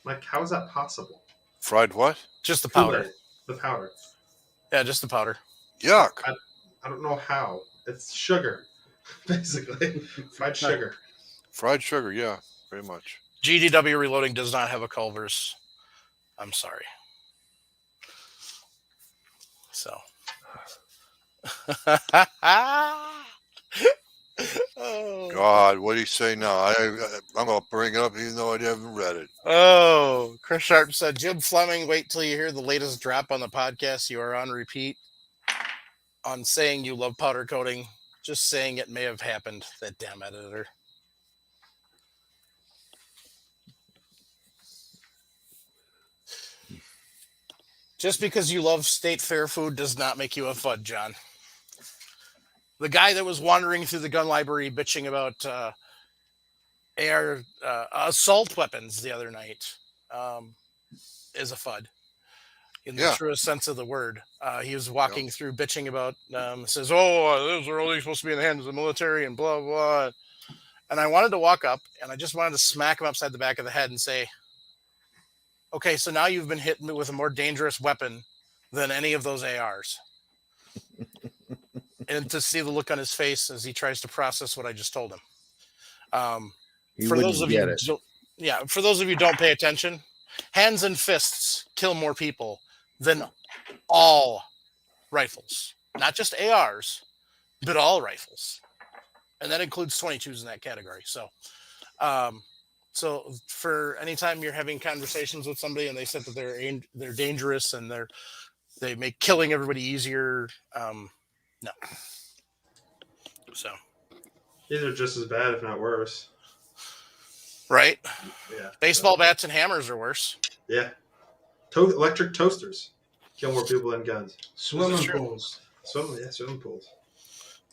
Like, how is that possible? Fried what? Just the powder. Kool-Aid. The powder. Yeah, just the powder. Yuck. I don't know how. It's sugar, basically. Fried sugar. Fried sugar, yeah, very much. GDW Reloading does not have a Culver's. I'm sorry. So. Oh. God, what do you say now? I'm going to bring it up even though I haven't read it. Oh, Chris Sharp said, Jim Fleming, wait till you hear the latest drop on the podcast. You are on repeat on saying you love powder coating. Just saying it may have happened. That damn editor. Just because you love state fair food does not make you a FUD, John. The guy that was wandering through the gun library bitching about AR assault weapons the other night is a FUD in the truest sense of the word. He was walking through bitching about, says, those are only supposed to be in the hands of the military and blah, blah. And I wanted to walk up and I just wanted to smack him upside the back of the head and say, okay, so now you've been hit with a more dangerous weapon than any of those ARs. And to see the look on his face as he tries to process what I just told him. For those of you who don't pay attention, hands and fists kill more people than all rifles, not just ARs, but all rifles, and that includes 22s in that category. So, so for anytime you're having conversations with somebody and they said that they're dangerous and they make killing everybody easier, no. So These are just as bad, if not worse. Right? Yeah. Baseball bats and hammers are worse. Yeah. Electric toasters kill more people than guns. Swimming pools. Swimming pools.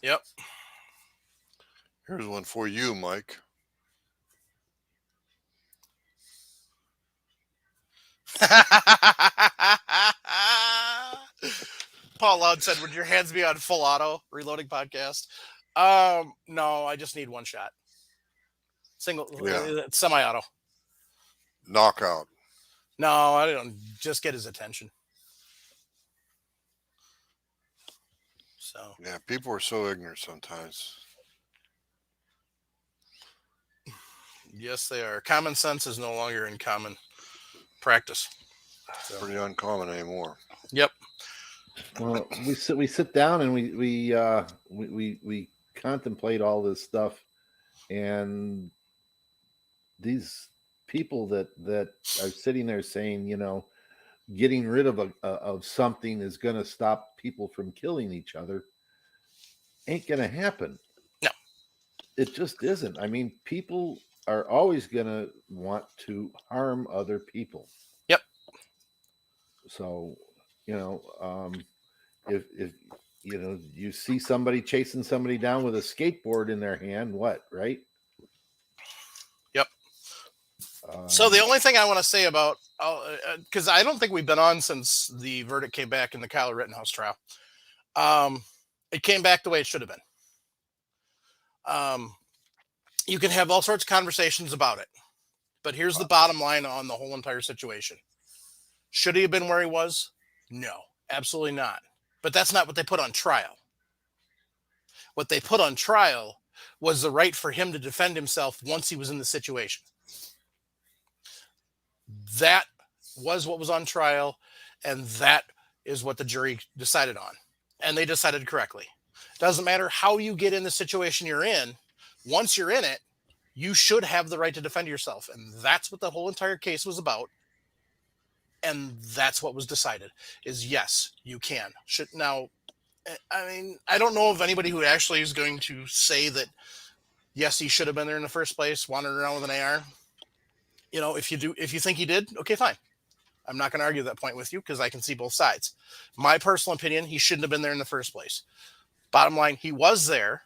Yep. Here's one for you, Mike. Paul Loud said, would your hands be on full auto reloading podcast? No, I just need one shot. Single, semi-auto. Knockout. No, I don't. Just get his attention. So Yeah, people are so ignorant sometimes. yes, they are. Common sense is no longer in common practice. So, Pretty uncommon anymore. yep. Well, we sit down and we contemplate all this stuff, and these people that are sitting there saying, getting rid of something is going to stop people from killing each other, ain't going to happen. No. It just isn't. I mean, people are always going to want to harm other people. Yep. So, if you see somebody chasing somebody down with a skateboard in their hand, what, right? Yep. So the only thing I want to say about, because I don't think we've been on since the verdict came back in the Kyle Rittenhouse trial. It came back the way it should have been. You can have all sorts of conversations about it, but here's the bottom line on the whole entire situation. Should he have been where he was? No, absolutely not. But that's not what they put on trial. What they put on trial was the right for him to defend himself once he was in the situation. That was what was on trial, and that is what the jury decided on. And they decided correctly. Doesn't matter how you get in the situation you're in. Once you're in it, you should have the right to defend yourself. And that's what the whole entire case was about. And that's what was decided, is yes, you can. Now, I mean, I don't know of anybody who actually is going to say that, yes, he should have been there in the first place, wandering around with an AR. If you think he did, okay, fine. I'm not going to argue that point with you because I can see both sides. My personal opinion, he shouldn't have been there in the first place. Bottom line, he was there.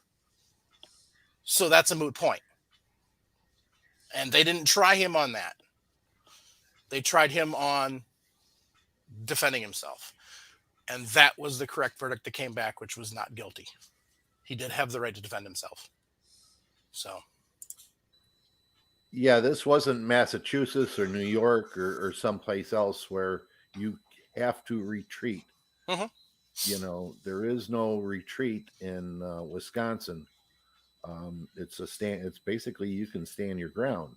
So that's a moot point. And they didn't try him on that. They tried him on defending himself. And that was the correct verdict that came back, which was not guilty. He did have the right to defend himself. So. Yeah, this wasn't Massachusetts or New York or someplace else where you have to retreat. Mm-hmm. There is no retreat in Wisconsin. It's basically you can stand your ground.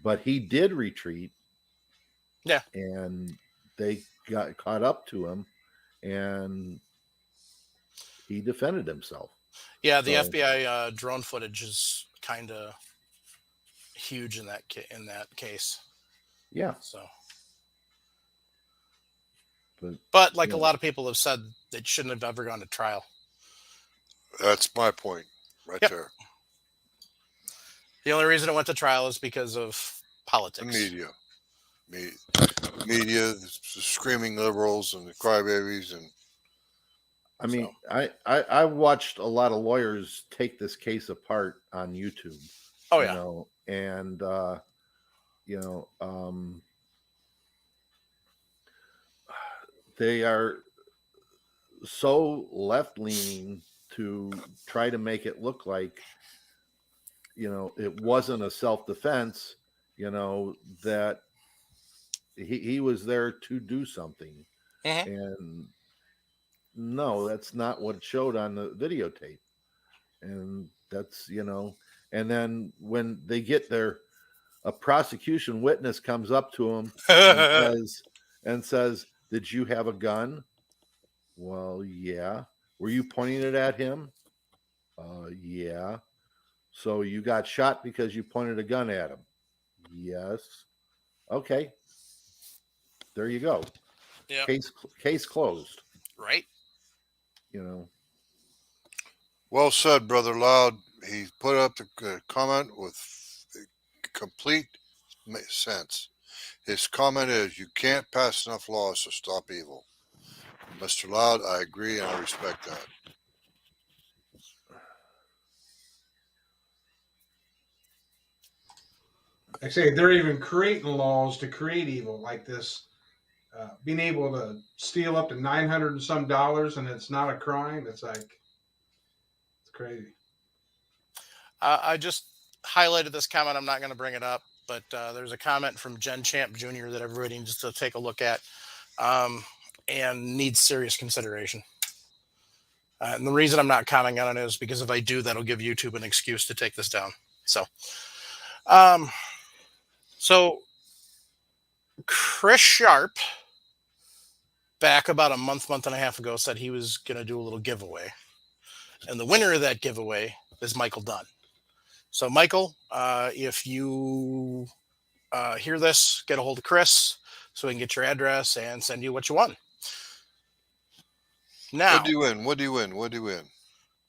But he did retreat. Yeah. And they got caught up to him, and he defended himself. Yeah, the FBI drone footage is kind of huge in that case. Yeah. So. But like a lot of people have said, it shouldn't have ever gone to trial. That's my point right there. The only reason it went to trial is because of politics. The media, the screaming liberals and the crybabies. And I mean, I watched a lot of lawyers take this case apart on YouTube. Oh, yeah. And they are so left-leaning to try to make it look like, it wasn't a self-defense, that he was there to do something. Mm-hmm. And no, that's not what it showed on the videotape. And that's, and then when they get there, a prosecution witness comes up to him and says, "Did you have a gun?" "Well, yeah." "Were you pointing it at him?" "Yeah." "So you got shot because you pointed a gun at him?" "Yes." "Okay. There you go." Yeah. Case closed. Right. Well said, Brother Loud. He put up the comment with complete sense. His comment is, you can't pass enough laws to stop evil. Mr. Loud, I agree and I respect that. I say they're even creating laws to create evil, like this, being able to steal up to $900 and some and it's not a crime. It's crazy. I just highlighted this comment. I'm not going to bring it up, but there's a comment from Jen Champ Jr. that everybody needs to take a look at, and needs serious consideration. And the reason I'm not commenting on it is because if I do, that'll give YouTube an excuse to take this down. So, um, so Chris Sharp, back about a month and a half ago, said he was going to do a little giveaway. And the winner of that giveaway is Michael Dunn. So, Michael, if you hear this, get a hold of Chris so we can get your address and send you what you won. Now, What do you win? What do you win? What do you win?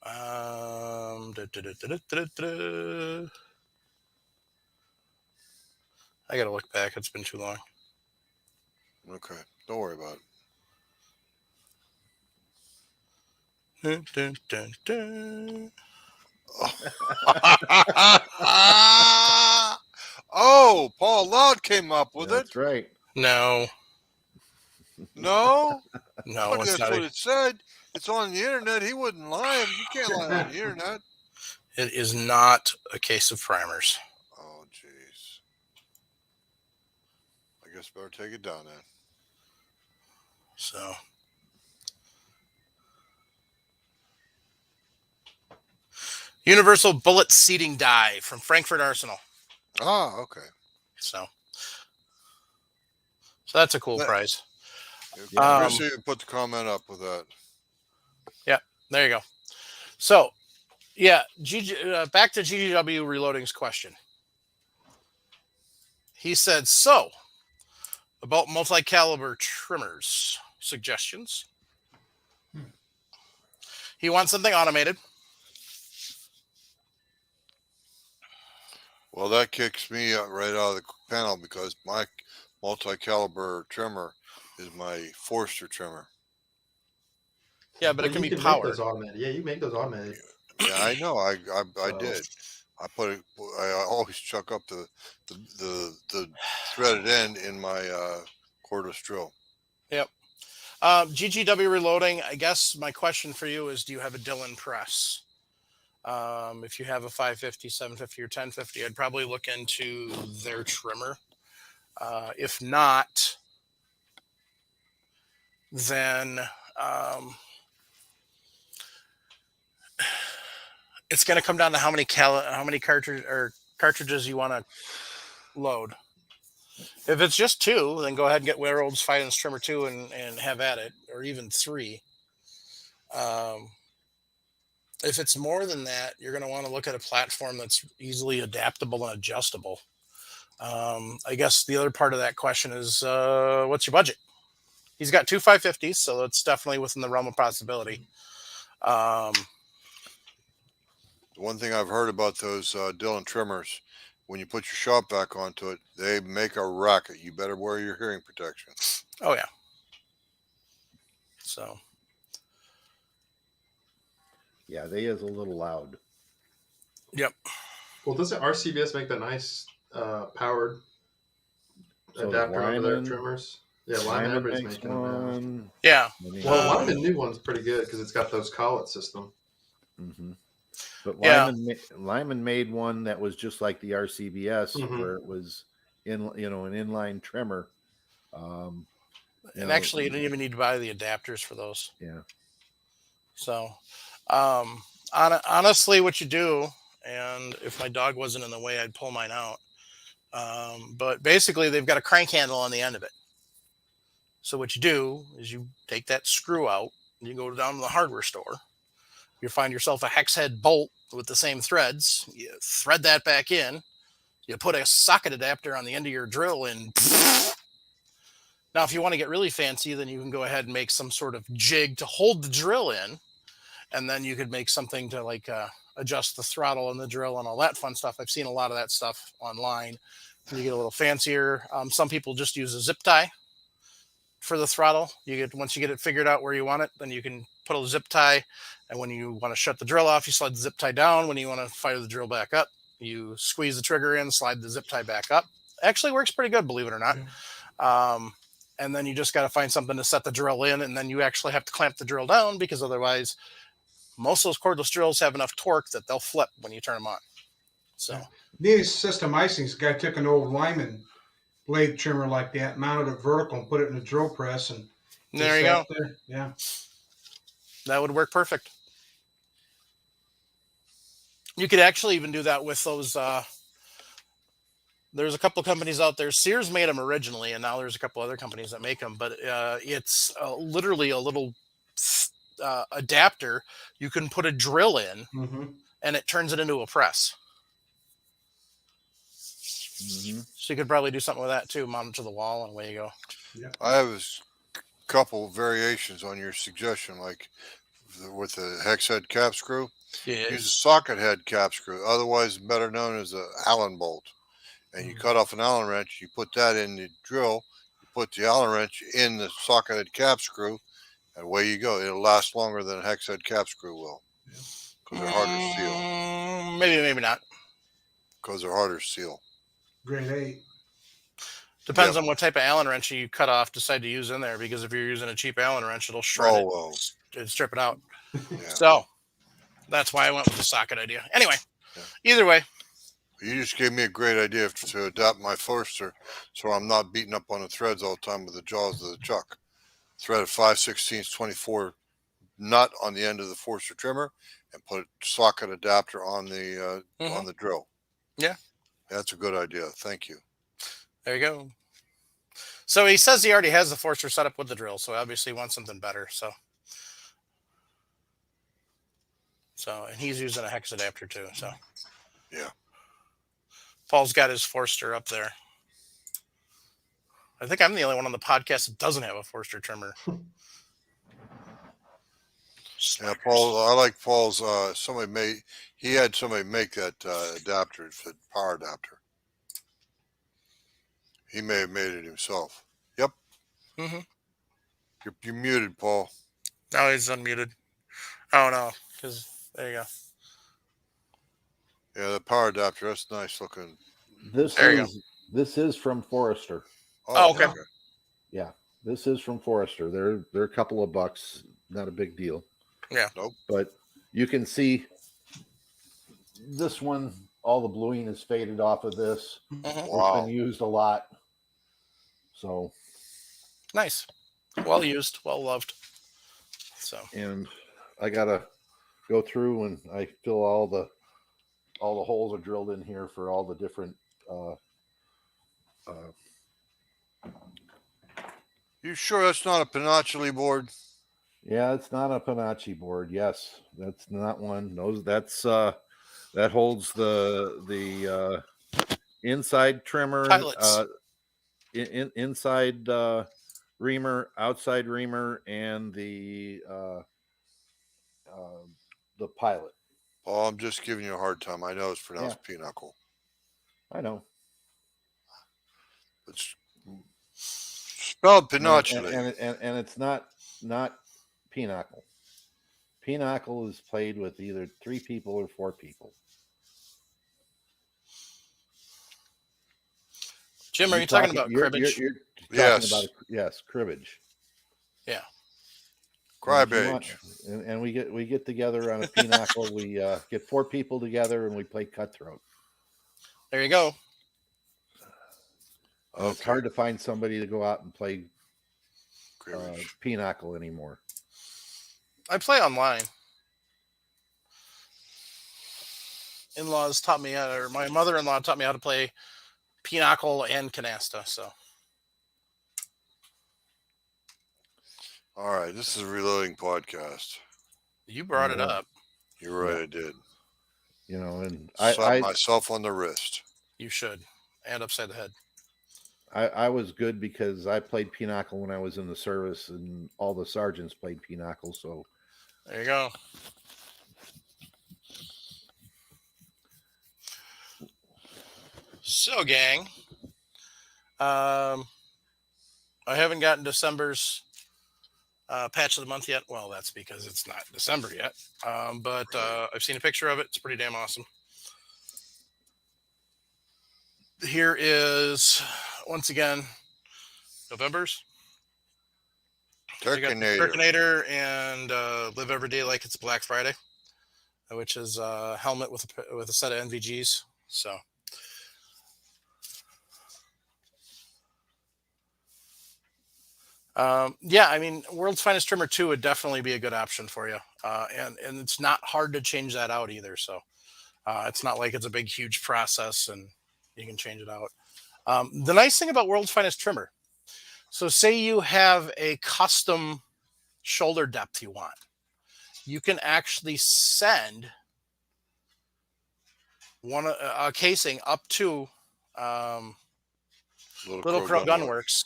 I got to look back. It's been too long. Okay, don't worry about it. Dun, dun, dun, dun. Oh, Paul Loud came up with That's it. right. No, No, no, but it's that's not. what it said. It's on the internet. He wouldn't lie. You can't lie on the internet. It is not a case of primers. Oh, jeez. I guess better take it down then. So, Universal Bullet Seating Die from Frankfurt Arsenal. Ah, okay. So that's a cool That- prize. Chris even put the comment up with that. There you go. So, yeah, back to GGW Reloading's question. He said, so, about multi-caliber trimmers, suggestions. He wants something automated. Well, that kicks me right out of the panel because my multi-caliber trimmer is my Forster trimmer. Yeah, but Well, it can you be make powered. those automated. Yeah, you make those automated. Yeah, I know. I So- did. I put it. I always chuck up the threaded end in my cordless drill. GGW Reloading, I guess my question for you is, do you have a Dillon press? If you have a 550, 750, or 1050, I'd probably look into their trimmer. If not, then it's going to come down to how many cartridges you want to load. If it's just 2, then go ahead and get Werolds Fidance Trimmer 2 and have at it, or even 3. If it's more than that, you're going to want to look at a platform that's easily adaptable and adjustable. I guess the other part of that question is, what's your budget? He's got 2 550s, so that's definitely within the realm of possibility. The one thing I've heard about those Dillon trimmers, when you put your shop vac onto it, they make a racket. You better wear your hearing protection. Oh, yeah. So, Yeah, they is a little loud. yep. Well, doesn't RCBS make the nice powered So adapter over their Lyman- trimmers? Yeah, Lyman, Lyman everybody's makes making them now. one. Yeah. I mean, Well, Lyman new one's pretty good because it's got those collet system. mhm. But Yeah. Lyman made one that was just like the RCBS, Mhm. where it was an inline trimmer. And actually, you don't even need to buy the adapters for those. Yeah. So, honestly, what you do, and if my dog wasn't in the way, I'd pull mine out. But basically, they've got a crank handle on the end of it. So what you do is you take that screw out, and you go down to the hardware store. You find yourself a hex head bolt with the same threads. You thread that back in. You put a socket adapter on the end of your drill, and now, if you want to get really fancy, then you can go ahead and make some sort of jig to hold the drill in, and then you could make something to like adjust the throttle and the drill and all that fun stuff. I've seen a lot of that stuff online. You get a little fancier. Some people just use a zip tie for the throttle. Once you get it figured out where you want it, then you can put a zip tie, and when you want to shut the drill off, you slide the zip tie down. When you want to fire the drill back up, you squeeze the trigger in, slide the zip tie back up. Actually works pretty good, believe it or not. And then you just got to find something to set the drill in, and then you actually have to clamp the drill down, because otherwise most of those cordless drills have enough torque that they'll flip when you turn them on. So Neatest system I seen, this guy took an old Lyman blade trimmer like that, mounted it vertical, and put it in a drill press, and there you go. there. Yeah. That would work perfect. You could actually even do that with those. There's a couple of companies out there. Sears made them originally, and now there's a couple other companies that make them. But it's literally a little adapter. You can put a drill in, Mm-hmm. and it turns it into a press. Mm-hmm. So you could probably do something with that too. Mount it to the wall, and away you go. I have a couple variations on your suggestion, like with the hex head cap screw. Yeah. Use a socket head cap screw, otherwise better known as a Allen bolt. And you cut off an Allen wrench, you put that in the drill, you put the Allen wrench in the socket head cap screw, and away you go. It'll last longer than a hex head cap screw will, because they're harder to seal. Maybe not. Because they're harder to seal. Grade 8. Depends on what type of Allen wrench you cut off, decide to use in there. Because if you're using a cheap Allen wrench, it'll shred it and strip it out. Yeah. So that's why I went with the socket idea. Anyway, either way. You just gave me a great idea to adapt my Forster, so I'm not beating up on the threads all the time with the jaws of the chuck. Thread a 5/16 24 nut on the end of the Forster trimmer, and put a socket adapter on the drill. Yeah, that's a good idea. Thank you. There you go. So he says he already has the Forster set up with the drill, so obviously he wants something better. So and he's using a hex adapter too. So yeah. Paul's got his Forster up there. I think I'm the only one on the podcast that doesn't have a Forster trimmer. Yeah, Paul. I like Paul's. He had somebody make that adapter, the power adapter. He may have made it himself. Yep. Mm-hmm. You're muted, Paul. No, he's unmuted. Oh no, because there you go. Yeah, the power adapter. That's nice looking. This is from Forester. Oh, okay. Yeah, this is from Forester. They're a couple of bucks, not a big deal. Yeah. Nope. But you can see this one. All the bluing is faded off of this. Mm-hmm. Wow. It's been used a lot. So nice. Well used, well loved. So and I gotta go through and I fill all the holes are drilled in here for all the different You sure that's not a Pinocchio board? yeah, it's not a Pinocchio board. Yes, that's not one. That holds the inside trimmer, pilots. inside reamer, outside reamer, and the pilot. Oh, I'm just giving you a hard time. I know it's pronounced pinochle. I know. It's spelled Pinocchio. And it's not pinochle. Pinochle is played with either 3 people or 4 people. Jim, are you talking about cribbage? You're yes. Talking about yes, cribbage. Yeah. Cribbage. And we get together on a pinochle. We get 4 people together and we play cutthroat. There you go. Okay. It's hard to find somebody to go out and play pinochle anymore. I play online. In-laws taught me or my mother-in-law taught me how to play pinochle and canasta. So, all right, this is a reloading podcast. You brought it up. You're right, I did. You know, and Slap myself on the wrist. You should, and upside the head. I was good because I played pinochle when I was in the service, and all the sergeants played pinochle. So there you go. So, gang, I haven't gotten December's patch of the month yet. Well, that's because it's not December yet. But I've seen a picture of it. It's pretty damn awesome. Here is, once again, November's. Turkinator and Live Every Day Like It's Black Friday, which is a helmet with a set of NVGs. So. Yeah, I mean, World's Finest Trimmer 2 would definitely be a good option for you. And it's not hard to change that out either. So It's not like it's a big, huge process and you can change it out. The nice thing about World's Finest Trimmer, so say you have a custom shoulder depth you want, you can actually send a casing up to Little Crow Gunworks,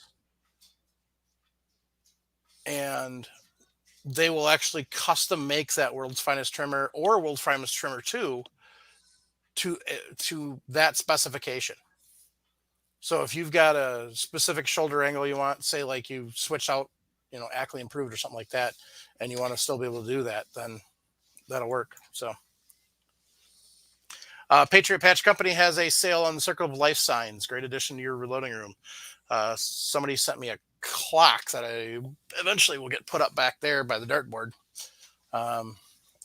and they will actually custom make that World's Finest Trimmer or World's Finest Trimmer 2 to that specification. So if you've got a specific shoulder angle you want, say like you switch out, Ackley Improved or something like that, and you want to still be able to do that, then that'll work. So Patriot Patch Company has a sale on the Circle of Life signs. Great addition to your reloading room. Somebody sent me a clock that I eventually will get put up back there by the dartboard.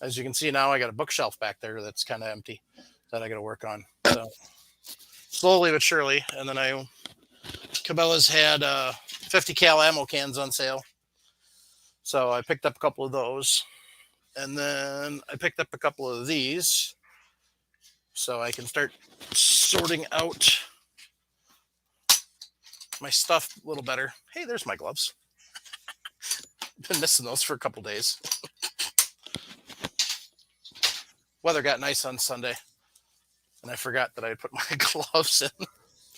As you can see now, I got a bookshelf back there that's kind of empty that I got to work on. So slowly but surely. And then Cabela's had 50 cal ammo cans on sale. So I picked up a couple of those. And then I picked up a couple of these so I can start sorting out my stuff a little better. Hey, there's my gloves. Been missing those for a couple days. Weather got nice on Sunday, and I forgot that I had put my gloves in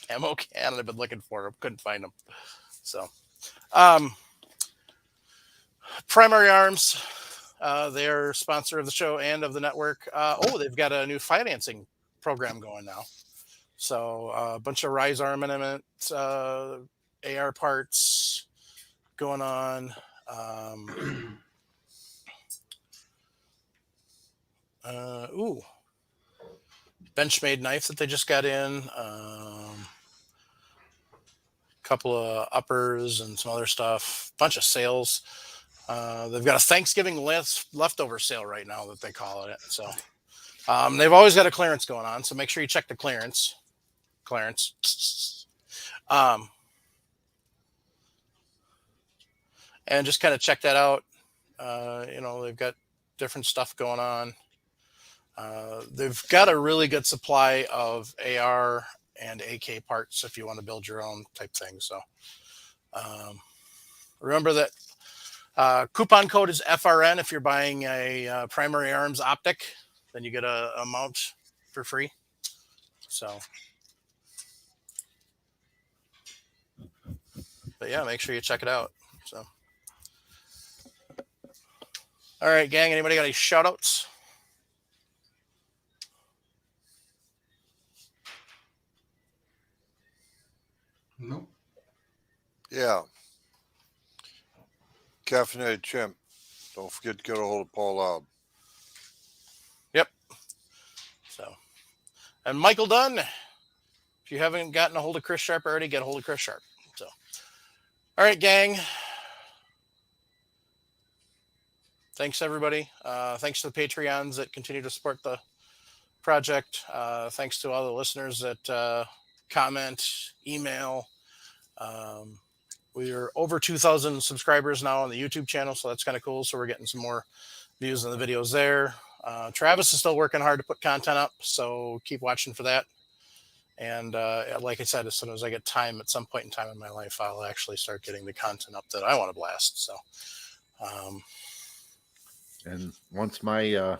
ammo can, and I've been looking for them. Couldn't find them. So, Primary Arms, they're sponsor of the show and of the network. They've got a new financing program going now. So a bunch of Rise Armament, AR parts going on. Benchmade knife that they just got in. Couple of uppers and some other stuff. Bunch of sales. They've got a Thanksgiving leftover sale right now that they call it. So they've always got a clearance going on. So make sure you check the clearance. And just kind of check that out. They've got different stuff going on. They've got a really good supply of AR and AK parts if you want to build your own type thing. So remember that coupon code is FRN if you're buying a Primary Arms optic. Then you get a mount for free. So, but yeah, make sure you check it out. So, all right, gang. Anybody got any shout outs? Nope. Yeah. Caffeinated Chimp. Don't forget to get a hold of Paul Loud. Yep. So, and Michael Dunn. If you haven't gotten a hold of Chris Sharp already, get a hold of Chris Sharp. So, all right, gang. Thanks, everybody. Thanks to the Patreons that continue to support the project. Thanks to all the listeners that comment, email. We are over 2,000 subscribers now on the YouTube channel, so that's kind of cool. So we're getting some more views on the videos there. Travis is still working hard to put content up, so keep watching for that. And like I said, as soon as I get time at some point in time in my life, I'll actually start getting the content up that I want to blast. So, and once my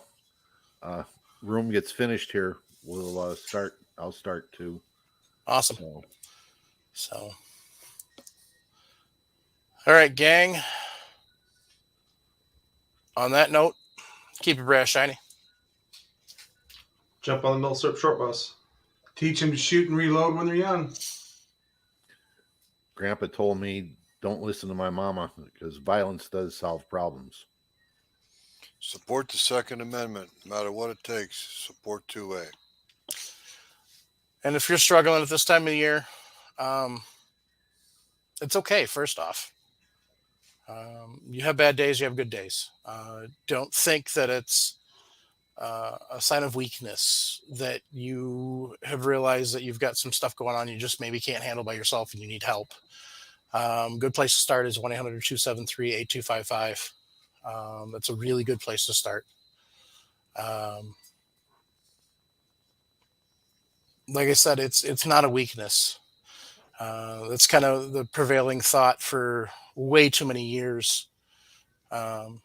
room gets finished here, we'll start. I'll start too. Awesome. So, all right, gang. On that note, keep your brass shiny. Jump on the Millsip short bus. Teach them to shoot and reload when they're young. Grandpa told me, don't listen to my mama because violence does solve problems. Support the Second Amendment, no matter what it takes. Support 2A. And if you're struggling at this time of the year, it's okay. First off, you have bad days, you have good days. Don't think that it's a sign of weakness that you have realized that you've got some stuff going on you just maybe can't handle by yourself and you need help. Good place to start is 1-800-273-8255. That's a really good place to start. like I said, it's not a weakness. That's kind of the prevailing thought for way too many years, um,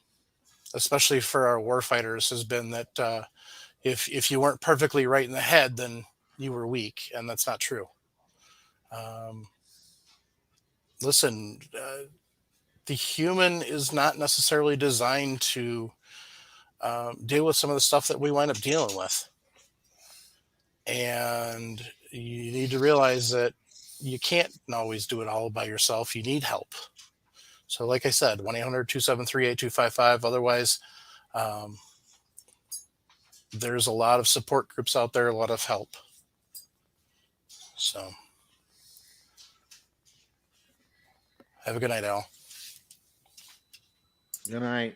especially for our warfighters, has been that if you weren't perfectly right in the head, then you were weak, and that's not true. Um, listen, the human is not necessarily designed to deal with some of the stuff that we wind up dealing with, and you need to realize that you can't always do it all by yourself. You need help. So, like I said, 1-800-273-8255. Otherwise, um, there's a lot of support groups out there, a lot of help. So, have a good night, Al. Good night.